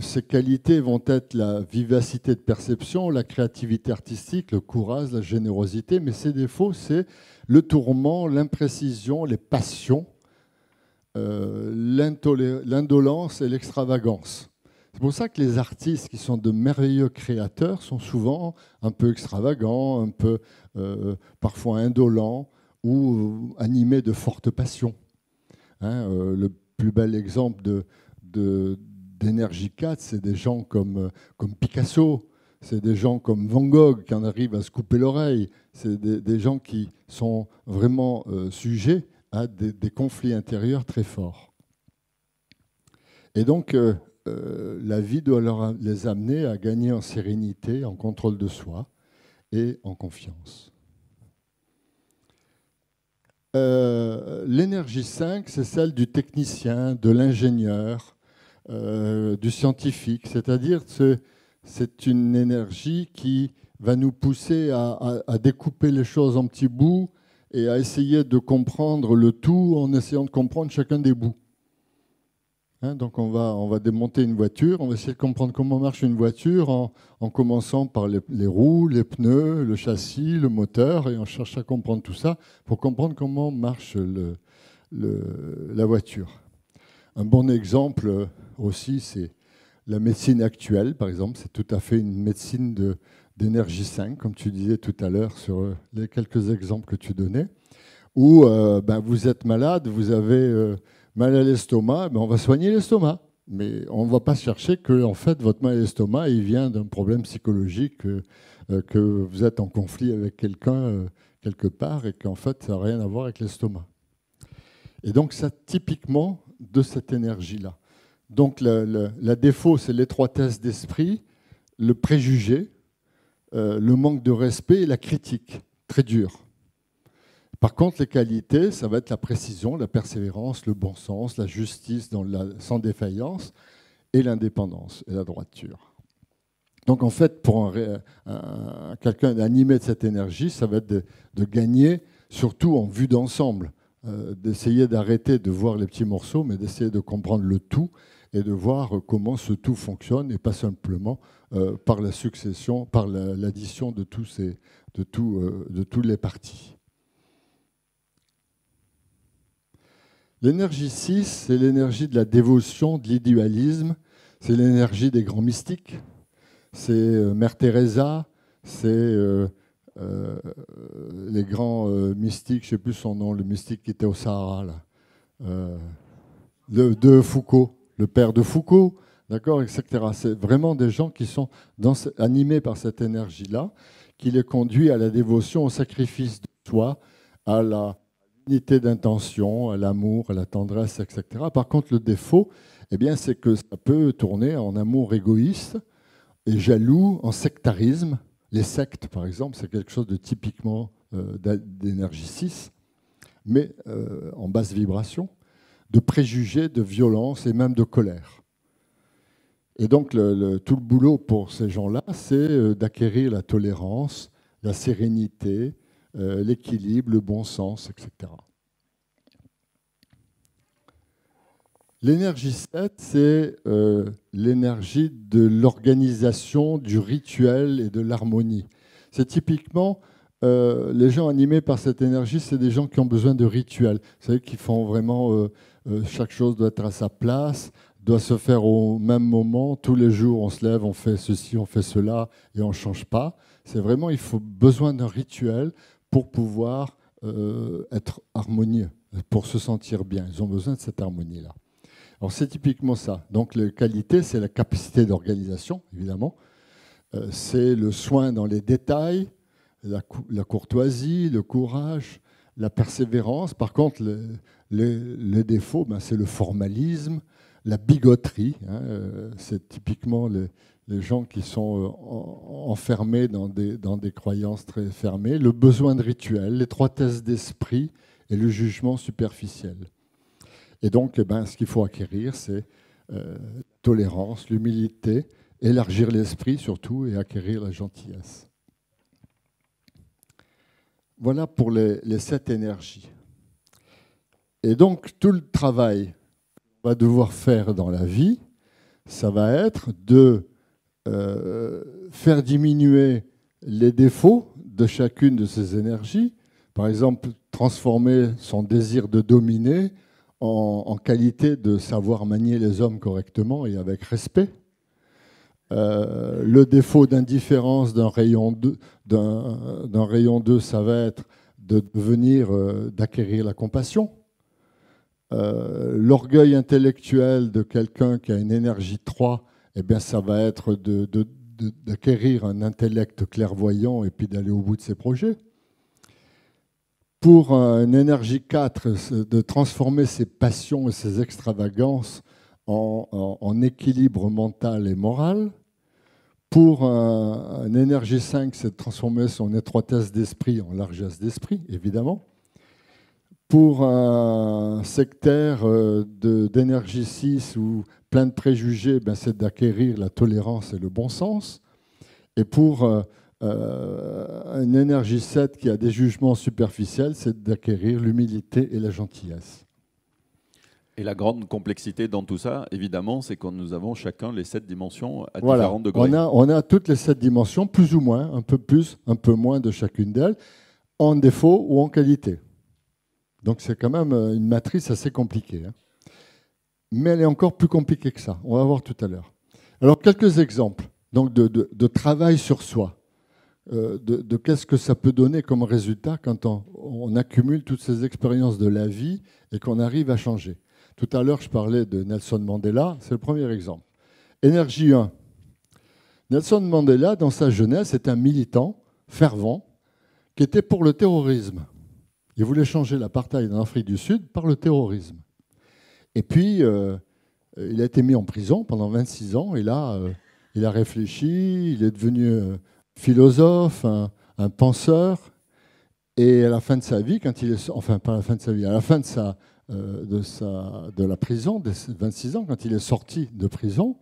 ces qualités vont être la vivacité de perception, la créativité artistique, le courage, la générosité, mais ces défauts, c'est le tourment, l'imprécision, les passions, l'indolence et l'extravagance. C'est pour ça que les artistes qui sont de merveilleux créateurs sont souvent un peu extravagants, un peu parfois indolents ou animés de fortes passions. Hein, le plus bel exemple d'énergie 4, c'est des gens comme Picasso, c'est des gens comme Van Gogh qui en arrivent à se couper l'oreille, c'est des gens qui sont vraiment sujets à des conflits intérieurs très forts. Et donc, la vie doit les amener à gagner en sérénité, en contrôle de soi et en confiance. L'énergie 5, c'est celle du technicien, de l'ingénieur, du scientifique, c'est-à-dire c'est une énergie qui va nous pousser à découper les choses en petits bouts et à essayer de comprendre le tout en essayant de comprendre chacun des bouts. Hein, donc on va démonter une voiture, on va essayer de comprendre comment marche une voiture en commençant par les roues, les pneus, le châssis, le moteur, et on cherche à comprendre tout ça pour comprendre comment marche la voiture. Un bon exemple aussi, c'est la médecine actuelle, par exemple. C'est tout à fait une médecine d'énergie 5, comme tu disais tout à l'heure sur les quelques exemples que tu donnais, où vous êtes malade, vous avez mal à l'estomac, on va soigner l'estomac. Mais on ne va pas chercher que en fait, votre mal à l'estomac il vient d'un problème psychologique, que vous êtes en conflit avec quelqu'un quelque part et qu'en fait, ça n'a rien à voir avec l'estomac. Et donc, ça, typiquement, de cette énergie-là. Donc, la défaut, c'est l'étroitesse d'esprit, le préjugé, le manque de respect et la critique, très dur. Par contre, les qualités, ça va être la précision, la persévérance, le bon sens, la justice sans défaillance et l'indépendance et la droiture. Donc, en fait, pour quelqu'un animé de cette énergie, ça va être de gagner, surtout en vue d'ensemble. D'essayer d'arrêter de voir les petits morceaux, mais d'essayer de comprendre le tout et de voir comment ce tout fonctionne et pas simplement par la succession, par l'addition de tous les parties. L'énergie 6, c'est l'énergie de la dévotion, de l'idéalisme, c'est l'énergie des grands mystiques. C'est Mère Teresa, c'est les grands mystiques, je ne sais plus son nom, le mystique qui était au Sahara, là. De Foucault, le père de Foucault, d'accord, etc. C'est vraiment des gens qui sont animés par cette énergie-là, qui les conduit à la dévotion, au sacrifice de soi, à la unité d'intention, à l'amour, à la tendresse, etc. Par contre, le défaut, c'est que ça peut tourner en amour égoïste et jaloux, en sectarisme. Les sectes, par exemple, c'est quelque chose de typiquement d'énergie 6, mais en basse vibration, de préjugés, de violence et même de colère. Et donc, tout le boulot pour ces gens-là, c'est d'acquérir la tolérance, la sérénité, l'équilibre, le bon sens, etc. L'énergie 7, c'est l'énergie de l'organisation, du rituel et de l'harmonie. C'est typiquement, les gens animés par cette énergie, c'est des gens qui ont besoin de rituels. Vous savez, qui font vraiment, chaque chose doit être à sa place, doit se faire au même moment. Tous les jours, on se lève, on fait ceci, on fait cela, et on ne change pas. C'est vraiment, il faut besoin d'un rituel pour pouvoir être harmonieux, pour se sentir bien. Ils ont besoin de cette harmonie-là. Alors c'est typiquement ça. Donc les qualités, c'est la capacité d'organisation, évidemment. C'est le soin dans les détails, la courtoisie, le courage, la persévérance. Par contre, les défauts, c'est le formalisme, la bigoterie. C'est typiquement les gens qui sont enfermés dans des croyances très fermées. Le besoin de rituel, l'étroitesse d'esprit et le jugement superficiel. Et donc, ce qu'il faut acquérir, c'est la tolérance, l'humilité, élargir l'esprit surtout et acquérir la gentillesse. Voilà pour les 7 énergies. Et donc, tout le travail qu'on va devoir faire dans la vie, ça va être de faire diminuer les défauts de chacune de ces énergies. Par exemple, transformer son désir de dominer en qualité de savoir manier les hommes correctement et avec respect. Le défaut d'indifférence d'un rayon 2, ça va être d'acquérir la compassion. L'orgueil intellectuel de quelqu'un qui a une énergie 3, eh bien, ça va être d'acquérir un intellect clairvoyant et puis d'aller au bout de ses projets. Pour une énergie 4, de transformer ses passions et ses extravagances en équilibre mental et moral. Pour une énergie 5, c'est de transformer son étroitesse d'esprit en largesse d'esprit, évidemment. Pour un sectaire d'énergie 6 ou plein de préjugés, ben c'est d'acquérir la tolérance et le bon sens. Et pour une énergie 7 qui a des jugements superficiels, c'est d'acquérir l'humilité et la gentillesse. Et la grande complexité dans tout ça, évidemment, c'est que nous avons chacun les 7 dimensions à différents degrés. On a toutes les 7 dimensions, plus ou moins, un peu plus, un peu moins de chacune d'elles, en défaut ou en qualité. Donc c'est quand même une matrice assez compliquée. Hein. Mais elle est encore plus compliquée que ça. On va voir tout à l'heure. Alors quelques exemples donc de travail sur soi, de qu'est-ce que ça peut donner comme résultat quand on accumule toutes ces expériences de la vie et qu'on arrive à changer. Tout à l'heure, je parlais de Nelson Mandela, c'est le premier exemple. Énergie 1. Nelson Mandela, dans sa jeunesse, est un militant fervent qui était pour le terrorisme. Il voulait changer l'apartheid en Afrique du Sud par le terrorisme. Et puis, il a été mis en prison pendant 26 ans, et là, il a réfléchi, il est devenu philosophe, un penseur, et à la fin de sa vie, quand il est, enfin pas à la fin de sa vie, à la fin de la prison, des 26 ans, quand il est sorti de prison,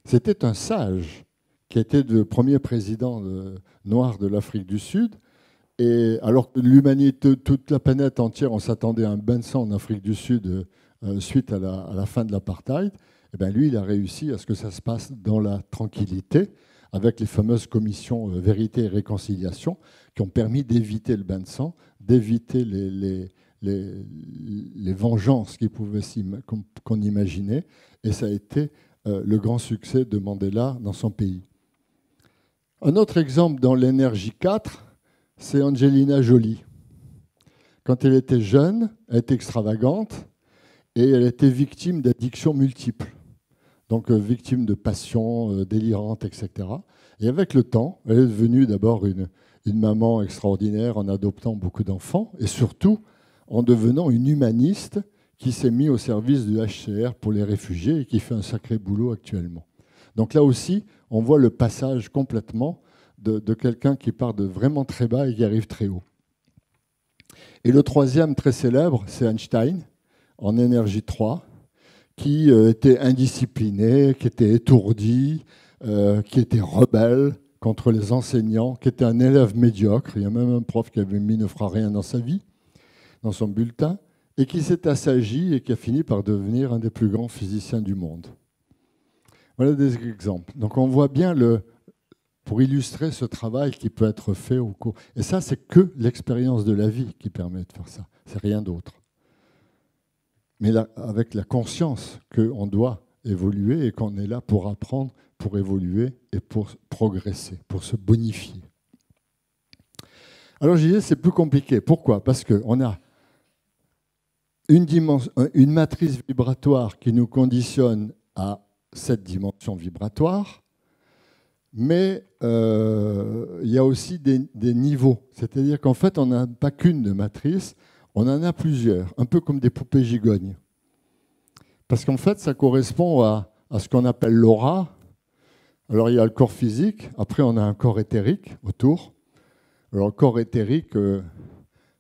c'était un sage qui était le premier président noir de l'Afrique du Sud. Et alors que l'humanité, toute la planète entière, on s'attendait à un bain de sang en Afrique du Sud suite à la fin de l'apartheid, et bien lui, il a réussi à ce que ça se passe dans la tranquillité, avec les fameuses commissions Vérité et Réconciliation, qui ont permis d'éviter le bain de sang, d'éviter les vengeances qu'on imaginait. Et ça a été le grand succès de Mandela dans son pays. Un autre exemple dans l'énergie 4, c'est Angelina Jolie. Quand elle était jeune, elle était extravagante et elle était victime d'addictions multiples. Donc victime de passions délirantes, etc. Et avec le temps, elle est devenue d'abord une maman extraordinaire en adoptant beaucoup d'enfants et surtout en devenant une humaniste qui s'est mise au service du HCR pour les réfugiés et qui fait un sacré boulot actuellement. Donc là aussi, on voit le passage complètement de quelqu'un qui part de vraiment très bas et qui arrive très haut. Et le troisième, très célèbre, c'est Einstein, en énergie 3, qui était indiscipliné, qui était étourdi, qui était rebelle contre les enseignants, qui était un élève médiocre. Il y a même un prof qui avait mis « ne fera rien dans sa vie » dans son bulletin, et qui s'est assagi et qui a fini par devenir un des plus grands physiciens du monde. Voilà des exemples. Donc on voit bien, pour illustrer ce travail qui peut être fait au cours. Et ça, c'est que l'expérience de la vie qui permet de faire ça. C'est rien d'autre. Mais là, avec la conscience qu'on doit évoluer et qu'on est là pour apprendre, pour évoluer et pour progresser, pour se bonifier. Alors je disais, c'est plus compliqué. Pourquoi ? Parce qu'on a une matrice vibratoire qui nous conditionne à cette dimension vibratoire, mais il y a aussi des niveaux. C'est-à-dire qu'en fait, on n'a pas qu'une de matrice, on en a plusieurs, un peu comme des poupées gigognes. Parce qu'en fait, ça correspond à ce qu'on appelle l'aura. Alors, il y a le corps physique, après, on a un corps éthérique autour. Alors, le corps éthérique,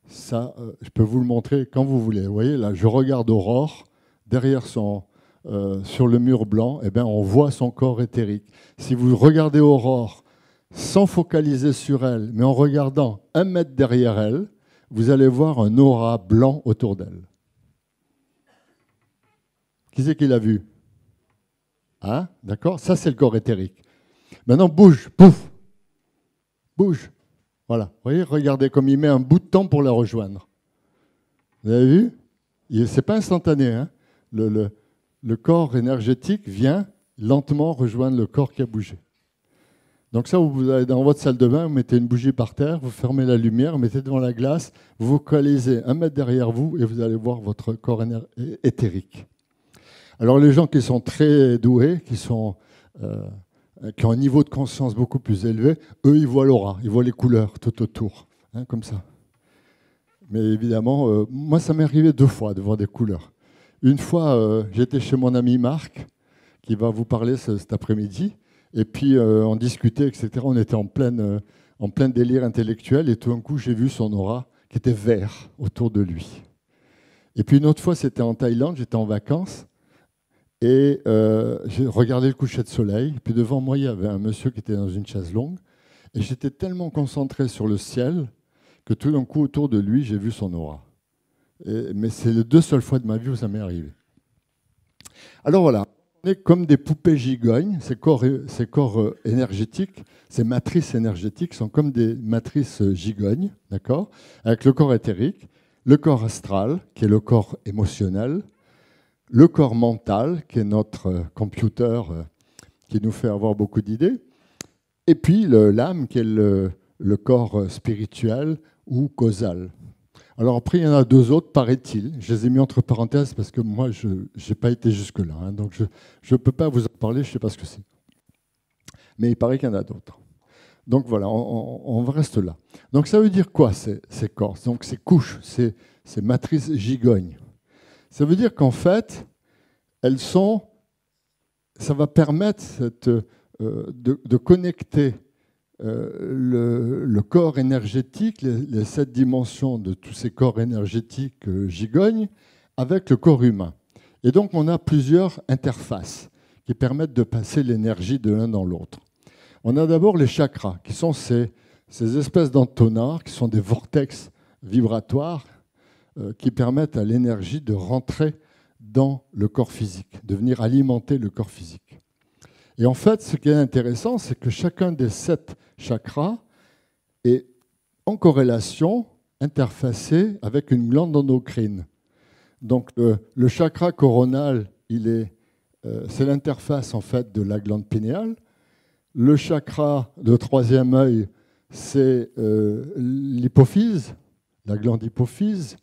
ça, je peux vous le montrer quand vous voulez. Vous voyez, là, je regarde Aurore, derrière sur le mur blanc, eh bien, on voit son corps éthérique. Si vous regardez Aurore sans focaliser sur elle, mais en regardant 1 mètre derrière elle, vous allez voir un aura blanc autour d'elle. Qui c'est qui l'a vu ? Hein, d'accord? Ça, c'est le corps éthérique. Maintenant, bouge, pouf, bouge. Voilà. Vous voyez, regardez comme il met un bout de temps pour la rejoindre. Vous avez vu? Ce n'est pas instantané. Hein? Le corps énergétique vient lentement rejoindre le corps qui a bougé. Donc ça, vous allez dans votre salle de bain, vous mettez une bougie par terre, vous fermez la lumière, vous mettez devant la glace, vous vocalisez 1 mètre derrière vous et vous allez voir votre corps éthérique. Alors les gens qui sont très doués, qui ont un niveau de conscience beaucoup plus élevé, eux, ils voient l'aura, ils voient les couleurs tout autour, hein, comme ça. Mais évidemment, moi, ça m'est arrivé 2 fois de voir des couleurs. Une fois, j'étais chez mon ami Marc, qui va vous parler cet après-midi, et puis on discutait, etc. On était en plein délire intellectuel, et tout d'un coup, j'ai vu son aura qui était vert autour de lui. Et puis une autre fois, c'était en Thaïlande, j'étais en vacances, et j'ai regardé le coucher de soleil, et puis devant moi, il y avait un monsieur qui était dans une chaise longue, et j'étais tellement concentré sur le ciel que tout d'un coup, autour de lui, j'ai vu son aura. Mais c'est les 2 seules fois de ma vie où ça m'est arrivé. Alors voilà, on est comme des poupées gigognes, ces corps énergétiques, ces matrices énergétiques sont comme des matrices gigognes, d'accord, avec le corps éthérique, le corps astral, qui est le corps émotionnel, le corps mental, qui est notre computer qui nous fait avoir beaucoup d'idées, et puis l'âme, qui est le corps spirituel ou causal. Alors après, il y en a 2 autres, paraît-il. Je les ai mis entre parenthèses parce que moi, je n'ai pas été jusque-là. Hein, donc je ne peux pas vous en parler, je ne sais pas ce que c'est. Mais il paraît qu'il y en a d'autres. Donc voilà, on reste là. Donc ça veut dire quoi, ces corps? Donc ces couches, ces matrices gigognes. Ça veut dire qu'en fait, ça va permettre de connecter le corps énergétique, les 7 dimensions de tous ces corps énergétiques gigognes, avec le corps humain. Et donc, on a plusieurs interfaces qui permettent de passer l'énergie de l'un dans l'autre. On a d'abord les chakras, qui sont ces espèces d'entonnoirs, qui sont des vortex vibratoires, qui permettent à l'énergie de rentrer dans le corps physique, de venir alimenter le corps physique. Et en fait, ce qui est intéressant, c'est que chacun des 7 chakras est en corrélation, interfacé avec une glande endocrine. Donc le chakra coronal, c'est l'interface en fait de la glande pinéale. Le chakra de 3e œil, c'est l'hypophyse, la glande hypophyse.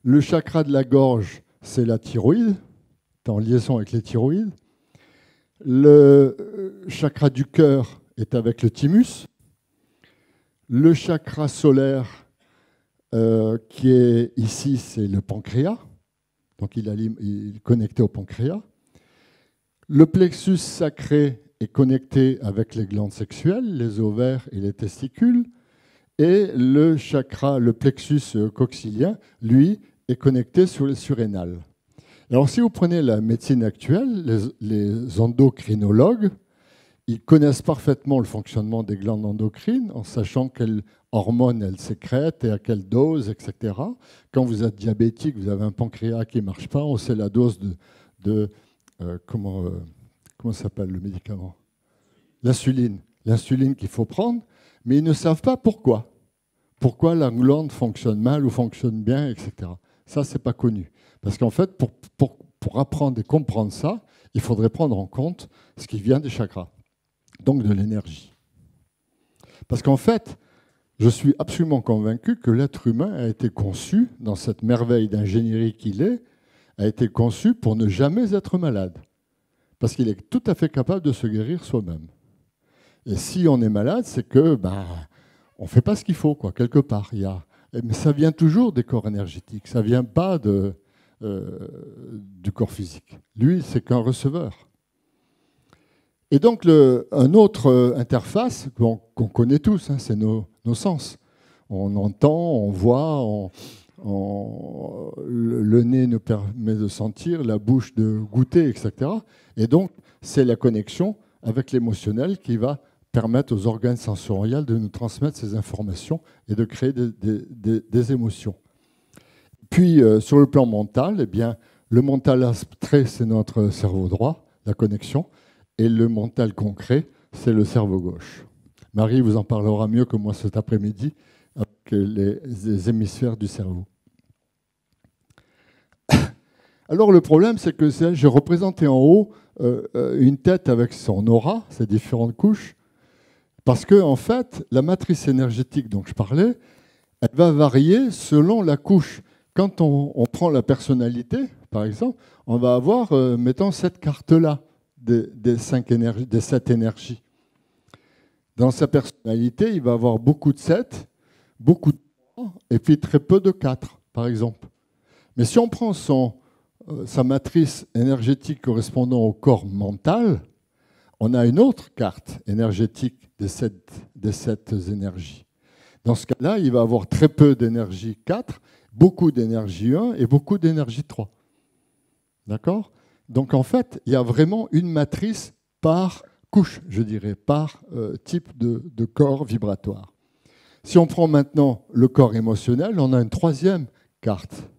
Le chakra de la gorge, c'est la thyroïde, en liaison avec les thyroïdes. Le chakra du cœur est avec le thymus. Le chakra solaire qui est ici, c'est le pancréas. Donc il est connecté au pancréas. Le plexus sacré est connecté avec les glandes sexuelles, les ovaires et les testicules. Et le plexus coxylien, lui, est connecté sur les surrénales. Alors, si vous prenez la médecine actuelle, les endocrinologues, ils connaissent parfaitement le fonctionnement des glandes endocrines en sachant quelles hormones elles sécrètent et à quelle dose, etc. Quand vous êtes diabétique, vous avez un pancréas qui ne marche pas, on sait la dose comment s'appelle le médicament? L'insuline. L'insuline qu'il faut prendre, mais ils ne savent pas pourquoi. Pourquoi la glande fonctionne mal ou fonctionne bien, etc. Ça, ce n'est pas connu. Parce qu'en fait, pour apprendre et comprendre ça, il faudrait prendre en compte ce qui vient des chakras, donc de l'énergie. Parce qu'en fait, je suis absolument convaincu que l'être humain a été conçu, dans cette merveille d'ingénierie qu'il est, a été conçu pour ne jamais être malade. Parce qu'il est tout à fait capable de se guérir soi-même. Et si on est malade, c'est que on ne fait pas ce qu'il faut, quoi, quelque part. Mais ça vient toujours des corps énergétiques, ça ne vient pas du corps physique. Lui, c'est qu'un receveur. Et donc, un autre interface qu'on connaît tous, hein, c'est nos sens. On entend, on voit, le nez nous permet de sentir, la bouche de goûter, etc. Et donc, c'est la connexion avec l'émotionnel qui va permettre aux organes sensoriels de nous transmettre ces informations et de créer des émotions. Puis, sur le plan mental, eh bien, le mental abstrait, c'est notre cerveau droit, la connexion. Et le mental concret, c'est le cerveau gauche. Marie vous en parlera mieux que moi cet après-midi avec les hémisphères du cerveau. Alors le problème, c'est que j'ai représenté en haut une tête avec son aura, ses différentes couches, parce que en fait, la matrice énergétique dont je parlais, elle va varier selon la couche. Quand on prend la personnalité, par exemple, on va avoir, mettons, cette carte-là des 7 énergies. Dans sa personnalité, il va avoir beaucoup de 7, beaucoup de 3, et puis très peu de 4, par exemple. Mais si on prend sa matrice énergétique correspondant au corps mental, on a une autre carte énergétique des 7 énergies. Dans ce cas-là, il va avoir très peu d'énergie 4, beaucoup d'énergie 1 et beaucoup d'énergie 3. D'accord? Donc en fait, il y a vraiment une matrice par couche, je dirais, par type de corps vibratoire. Si on prend maintenant le corps émotionnel, on a une troisième carte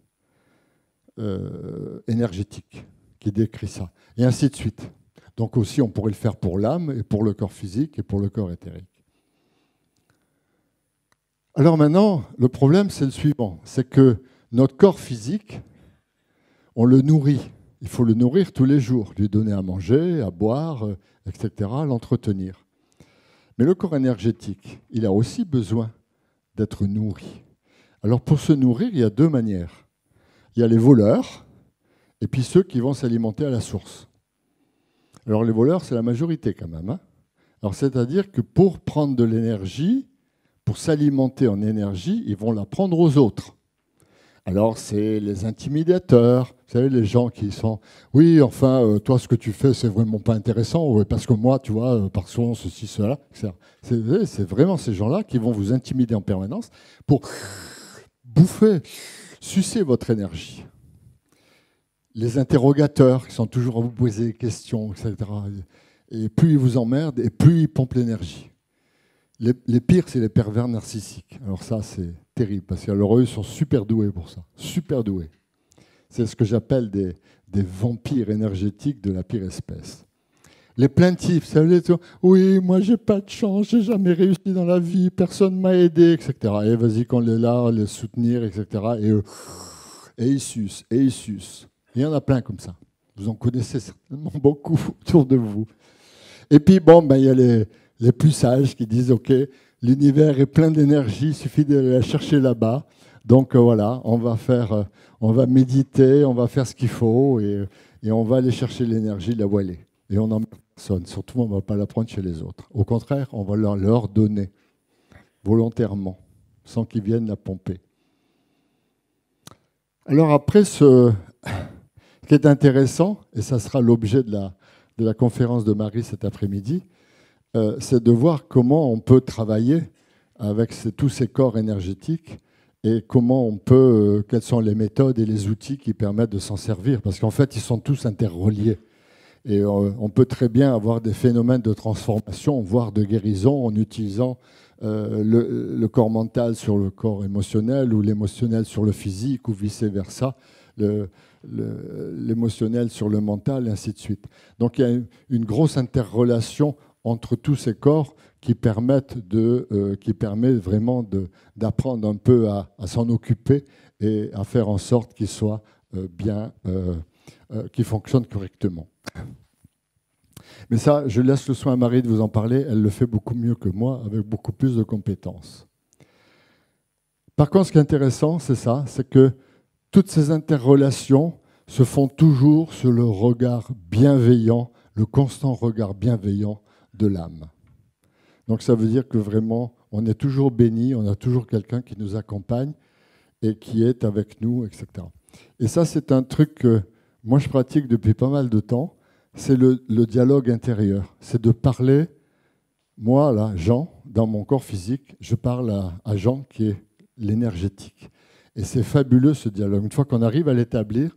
énergétique qui décrit ça, et ainsi de suite. Donc aussi, on pourrait le faire pour l'âme, et pour le corps physique, et pour le corps éthérique. Alors maintenant, le problème, c'est le suivant, c'est que notre corps physique, on le nourrit. Il faut le nourrir tous les jours, lui donner à manger, à boire, etc., l'entretenir. Mais le corps énergétique, il a aussi besoin d'être nourri. Alors pour se nourrir, il y a 2 manières. Il y a les voleurs, et puis ceux qui vont s'alimenter à la source. Alors les voleurs, c'est la majorité quand même. Hein. Alors c'est-à-dire que pour prendre de l'énergie, pour s'alimenter en énergie, ils vont la prendre aux autres. Alors c'est les intimidateurs, vous savez, les gens qui sont « Oui, enfin, toi, ce que tu fais, c'est vraiment pas intéressant, ouais, parce que moi, tu vois, par son, ceci, cela, etc. » C'est vraiment ces gens-là qui vont vous intimider en permanence pour bouffer, sucer votre énergie. Les interrogateurs qui sont toujours à vous poser des questions, etc. Et plus ils vous emmerdent, et plus ils pompent l'énergie. Les pires, c'est les pervers narcissiques. Alors ça, c'est terrible, parce qu'alors eux, ils sont super doués pour ça. Super doués. C'est ce que j'appelle des vampires énergétiques de la pire espèce. Les plaintifs, ça veut dire « Oui, moi, j'ai pas de chance, j'ai jamais réussi dans la vie, personne m'a aidé, etc. » Et vas-y, qu'on est là, les soutenir, etc. Et ils sucent, et ils sucent. Il y en a plein comme ça. Vous en connaissez certainement beaucoup autour de vous. Et puis, bon, ben, il y a les plus sages qui disent « Ok, l'univers est plein d'énergie, il suffit de la chercher là-bas. Donc voilà, on va méditer, on va faire ce qu'il faut et on va aller chercher l'énergie là où elle est. Et on n'en met personne. Surtout, on ne va pas la prendre chez les autres. Au contraire, on va leur donner volontairement, sans qu'ils viennent la pomper. » Alors après, ce qui est intéressant, et ça sera l'objet de la conférence de Marie cet après-midi, c'est de voir comment on peut travailler avec tous ces corps énergétiques et comment on peut, quelles sont les méthodes et les outils qui permettent de s'en servir. Parce qu'en fait, ils sont tous interreliés. Et on peut très bien avoir des phénomènes de transformation, voire de guérison, en utilisant le corps mental sur le corps émotionnel ou l'émotionnel sur le physique ou vice-versa, l'émotionnel sur le mental, et ainsi de suite. Donc il y a une grosse interrelation entre tous ces corps qui permet vraiment d'apprendre un peu à s'en occuper et à faire en sorte qu'ils soient qu'ils fonctionnent correctement. Mais ça, je laisse le soin à Marie de vous en parler. Elle le fait beaucoup mieux que moi, avec beaucoup plus de compétences. Par contre, ce qui est intéressant, c'est ça, c'est que toutes ces interrelations se font toujours sur le regard bienveillant, le constant regard bienveillant de l'âme. Donc ça veut dire que vraiment, on est toujours béni, on a toujours quelqu'un qui nous accompagne et qui est avec nous, etc. Et ça, c'est un truc que moi, je pratique depuis pas mal de temps. C'est le dialogue intérieur. C'est de parler, moi, là, Jean, dans mon corps physique, je parle à Jean qui est l'énergétique. Et c'est fabuleux, ce dialogue. Une fois qu'on arrive à l'établir,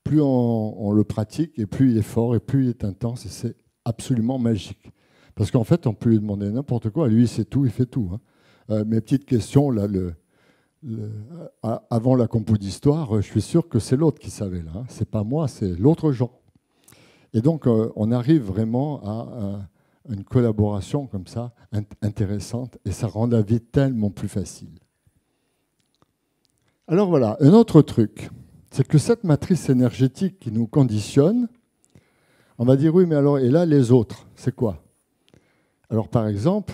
plus on le pratique, et plus il est fort, et plus il est intense, et c'est absolument magique. Parce qu'en fait, on peut lui demander n'importe quoi. Lui, il sait tout, il fait tout. Hein. Mes petites questions, là, avant la compo d'histoire, je suis sûr que c'est l'autre qui savait. Là, hein. C'est pas moi, c'est l'autre Jean. Et donc, on arrive vraiment à une collaboration comme ça, intéressante, et ça rend la vie tellement plus facile. Alors voilà, un autre truc, c'est que cette matrice énergétique qui nous conditionne, on va dire oui, mais alors, et là, les autres, c'est quoi? Alors, par exemple,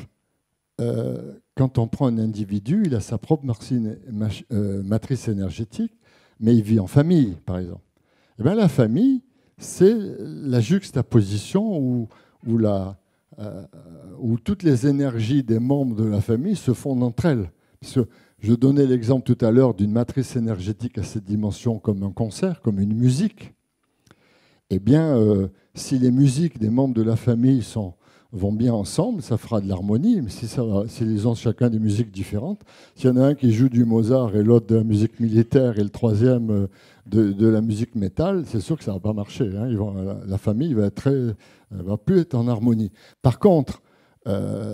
quand on prend un individu, il a sa propre matrice énergétique, mais il vit en famille, par exemple. Eh bien, la famille, c'est la juxtaposition où toutes les énergies des membres de la famille se fondent entre elles. Parce que je donnais l'exemple tout à l'heure d'une matrice énergétique à cette dimension comme un concert, comme une musique. Eh bien, si les musiques des membres de la famille vont bien ensemble, ça fera de l'harmonie. Mais s'ils ont chacun des musiques différentes, s'il y en a un qui joue du Mozart et l'autre de la musique militaire et le troisième de la musique métal, c'est sûr que ça ne va pas marcher. Hein. La famille va plus être en harmonie. Par contre,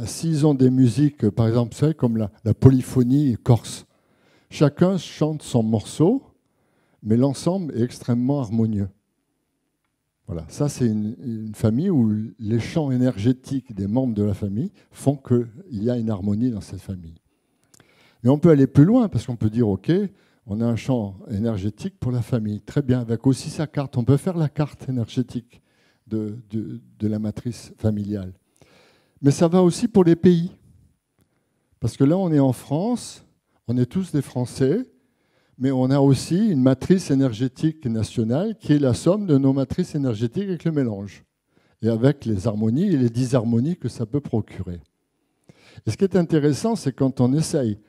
s'ils ont des musiques, par exemple, vous savez, comme la polyphonie corse, chacun chante son morceau, mais l'ensemble est extrêmement harmonieux. Voilà, ça c'est une famille où les champs énergétiques des membres de la famille font qu'il y a une harmonie dans cette famille. Mais on peut aller plus loin parce qu'on peut dire, OK, on a un champ énergétique pour la famille. Très bien, avec aussi sa carte. On peut faire la carte énergétique de la matrice familiale. Mais ça va aussi pour les pays. Parce que là, on est en France, on est tous des Français, mais on a aussi une matrice énergétique nationale qui est la somme de nos matrices énergétiques avec le mélange, et avec les harmonies et les disharmonies que ça peut procurer. Et ce qui est intéressant, c'est quand on essaye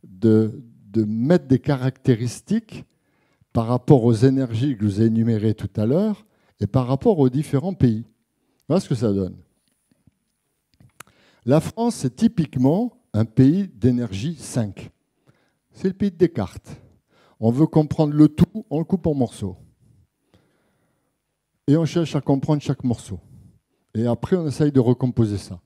de mettre des caractéristiques par rapport aux énergies que je vous ai énumérées tout à l'heure et par rapport aux différents pays. Voilà ce que ça donne. La France, c'est typiquement un pays d'énergie 5. C'est le pays de Descartes. On veut comprendre le tout, on le coupe en morceaux. Et on cherche à comprendre chaque morceau. Et après, on essaye de recomposer ça.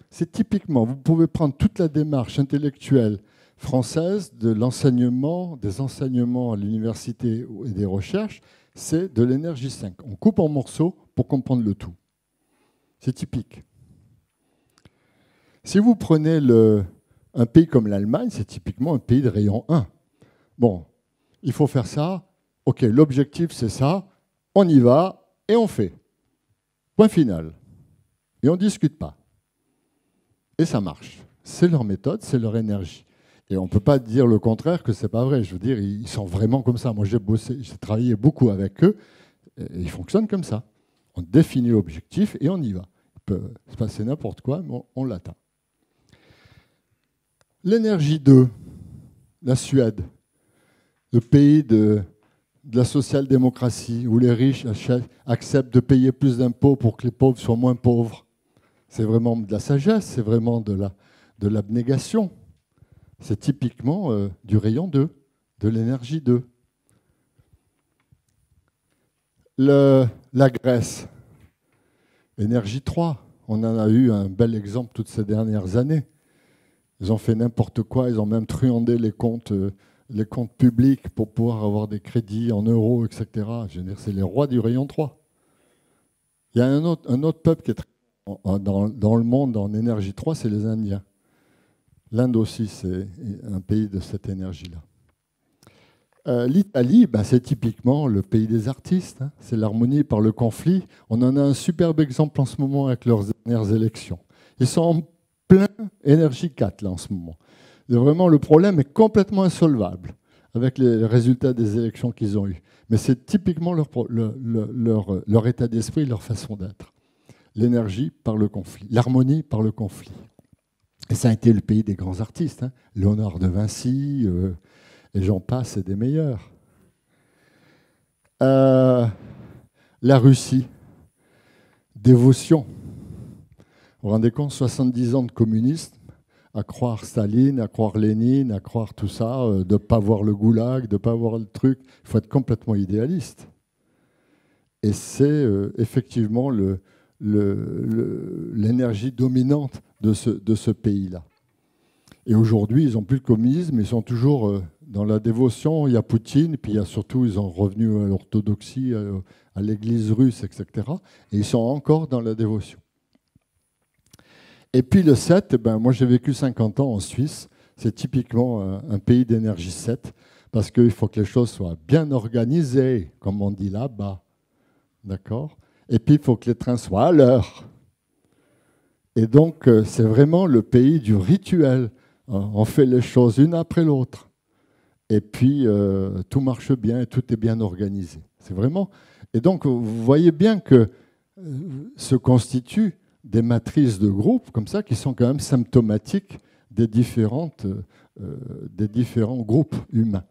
C'est typiquement, vous pouvez prendre toute la démarche intellectuelle française de l'enseignement, des enseignements à l'université et des recherches, c'est de l'énergie 5. On coupe en morceaux pour comprendre le tout. C'est typique. Si vous prenez un pays comme l'Allemagne, c'est typiquement un pays de rayon 1. Bon, il faut faire ça. OK, l'objectif, c'est ça. On y va et on fait. Point final. Et on ne discute pas. Et ça marche. C'est leur méthode, c'est leur énergie. Et on ne peut pas dire le contraire, que ce n'est pas vrai. Je veux dire, ils sont vraiment comme ça. Moi, j'ai travaillé beaucoup avec eux. Et ils fonctionnent comme ça. On définit l'objectif et on y va. Il peut se passer n'importe quoi, mais on l'atteint. L'énergie 2, la Suède. Le pays de la social-démocratie, où les riches acceptent de payer plus d'impôts pour que les pauvres soient moins pauvres. C'est vraiment de la sagesse, c'est vraiment de l'abnégation. C'est typiquement du rayon 2, de l'énergie 2. La Grèce, énergie 3. On en a eu un bel exemple toutes ces dernières années. Ils ont fait n'importe quoi, ils ont même truandé les comptes publics pour pouvoir avoir des crédits en euros, etc. Je veux dire, c'est les rois du rayon 3. Il y a un autre peuple qui est dans le monde en énergie 3, c'est les Indiens. L'Inde aussi, c'est un pays de cette énergie-là. L'Italie, c'est typiquement le pays des artistes. Hein. C'est l'harmonie par le conflit. On en a un superbe exemple en ce moment avec leurs dernières élections. Ils sont en plein énergie 4 là, en ce moment. Vraiment, le problème est complètement insolvable avec les résultats des élections qu'ils ont eues. Mais c'est typiquement leur état d'esprit, leur façon d'être. L'énergie par le conflit, l'harmonie par le conflit. Et ça a été le pays des grands artistes. Hein. Léonard de Vinci, et j'en passe, et des meilleurs. La Russie, dévotion. Vous vous rendez compte, 70 ans de communisme, à croire Staline, à croire Lénine, à croire tout ça, de ne pas voir le goulag, de ne pas voir le truc. Il faut être complètement idéaliste. Et c'est effectivement l'énergie dominante de ce pays-là. Et aujourd'hui, ils n'ont plus de communisme, ils sont toujours dans la dévotion. Il y a Poutine, puis il y a surtout, ils sont revenus à l'orthodoxie, à à l'église russe, etc. Et ils sont encore dans la dévotion. Et puis le 7, moi j'ai vécu 50 ans en Suisse. C'est typiquement un pays d'énergie 7, parce qu'il faut que les choses soient bien organisées, comme on dit là-bas. D'accord ? Et puis il faut que les trains soient à l'heure. Et donc c'est vraiment le pays du rituel. On fait les choses une après l'autre. Et puis tout marche bien et tout est bien organisé. C'est vraiment... Et donc vous voyez bien que se constituent des matrices de groupes comme ça qui sont quand même symptomatiques des différents groupes humains.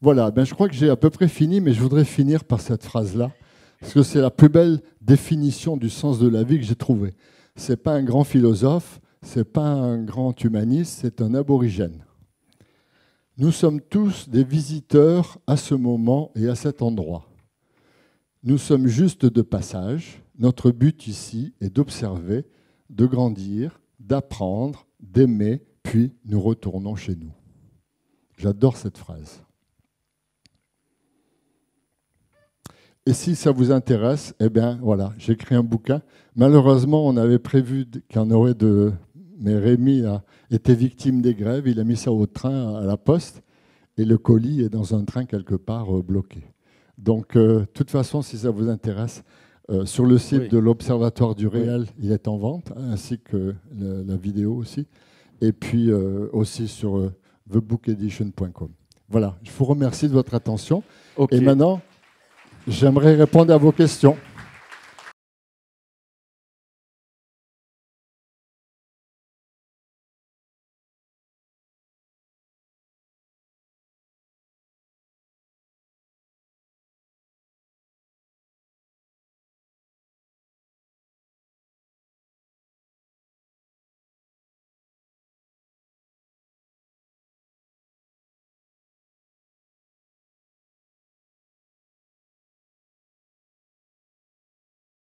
Voilà, je crois que j'ai à peu près fini, mais je voudrais finir par cette phrase-là, parce que c'est la plus belle définition du sens de la vie que j'ai trouvée. Ce n'est pas un grand philosophe, ce n'est pas un grand humaniste, c'est un aborigène. Nous sommes tous des visiteurs à ce moment et à cet endroit. Nous sommes juste de passage. Notre but ici est d'observer, de grandir, d'apprendre, d'aimer, puis nous retournons chez nous. J'adore cette phrase. Et si ça vous intéresse, eh bien voilà, j'ai écrit un bouquin. Malheureusement, on avait prévu qu'il y en aurait deux, mais Rémi a été victime des grèves. Il a mis ça au train à la poste et le colis est dans un train quelque part bloqué. Donc, de toute façon, si ça vous intéresse, sur le site de l'Observatoire du Réel, il est en vente, ainsi que la vidéo aussi, et puis aussi sur thebookedition.com. Voilà, je vous remercie de votre attention. Okay. Et maintenant, j'aimerais répondre à vos questions.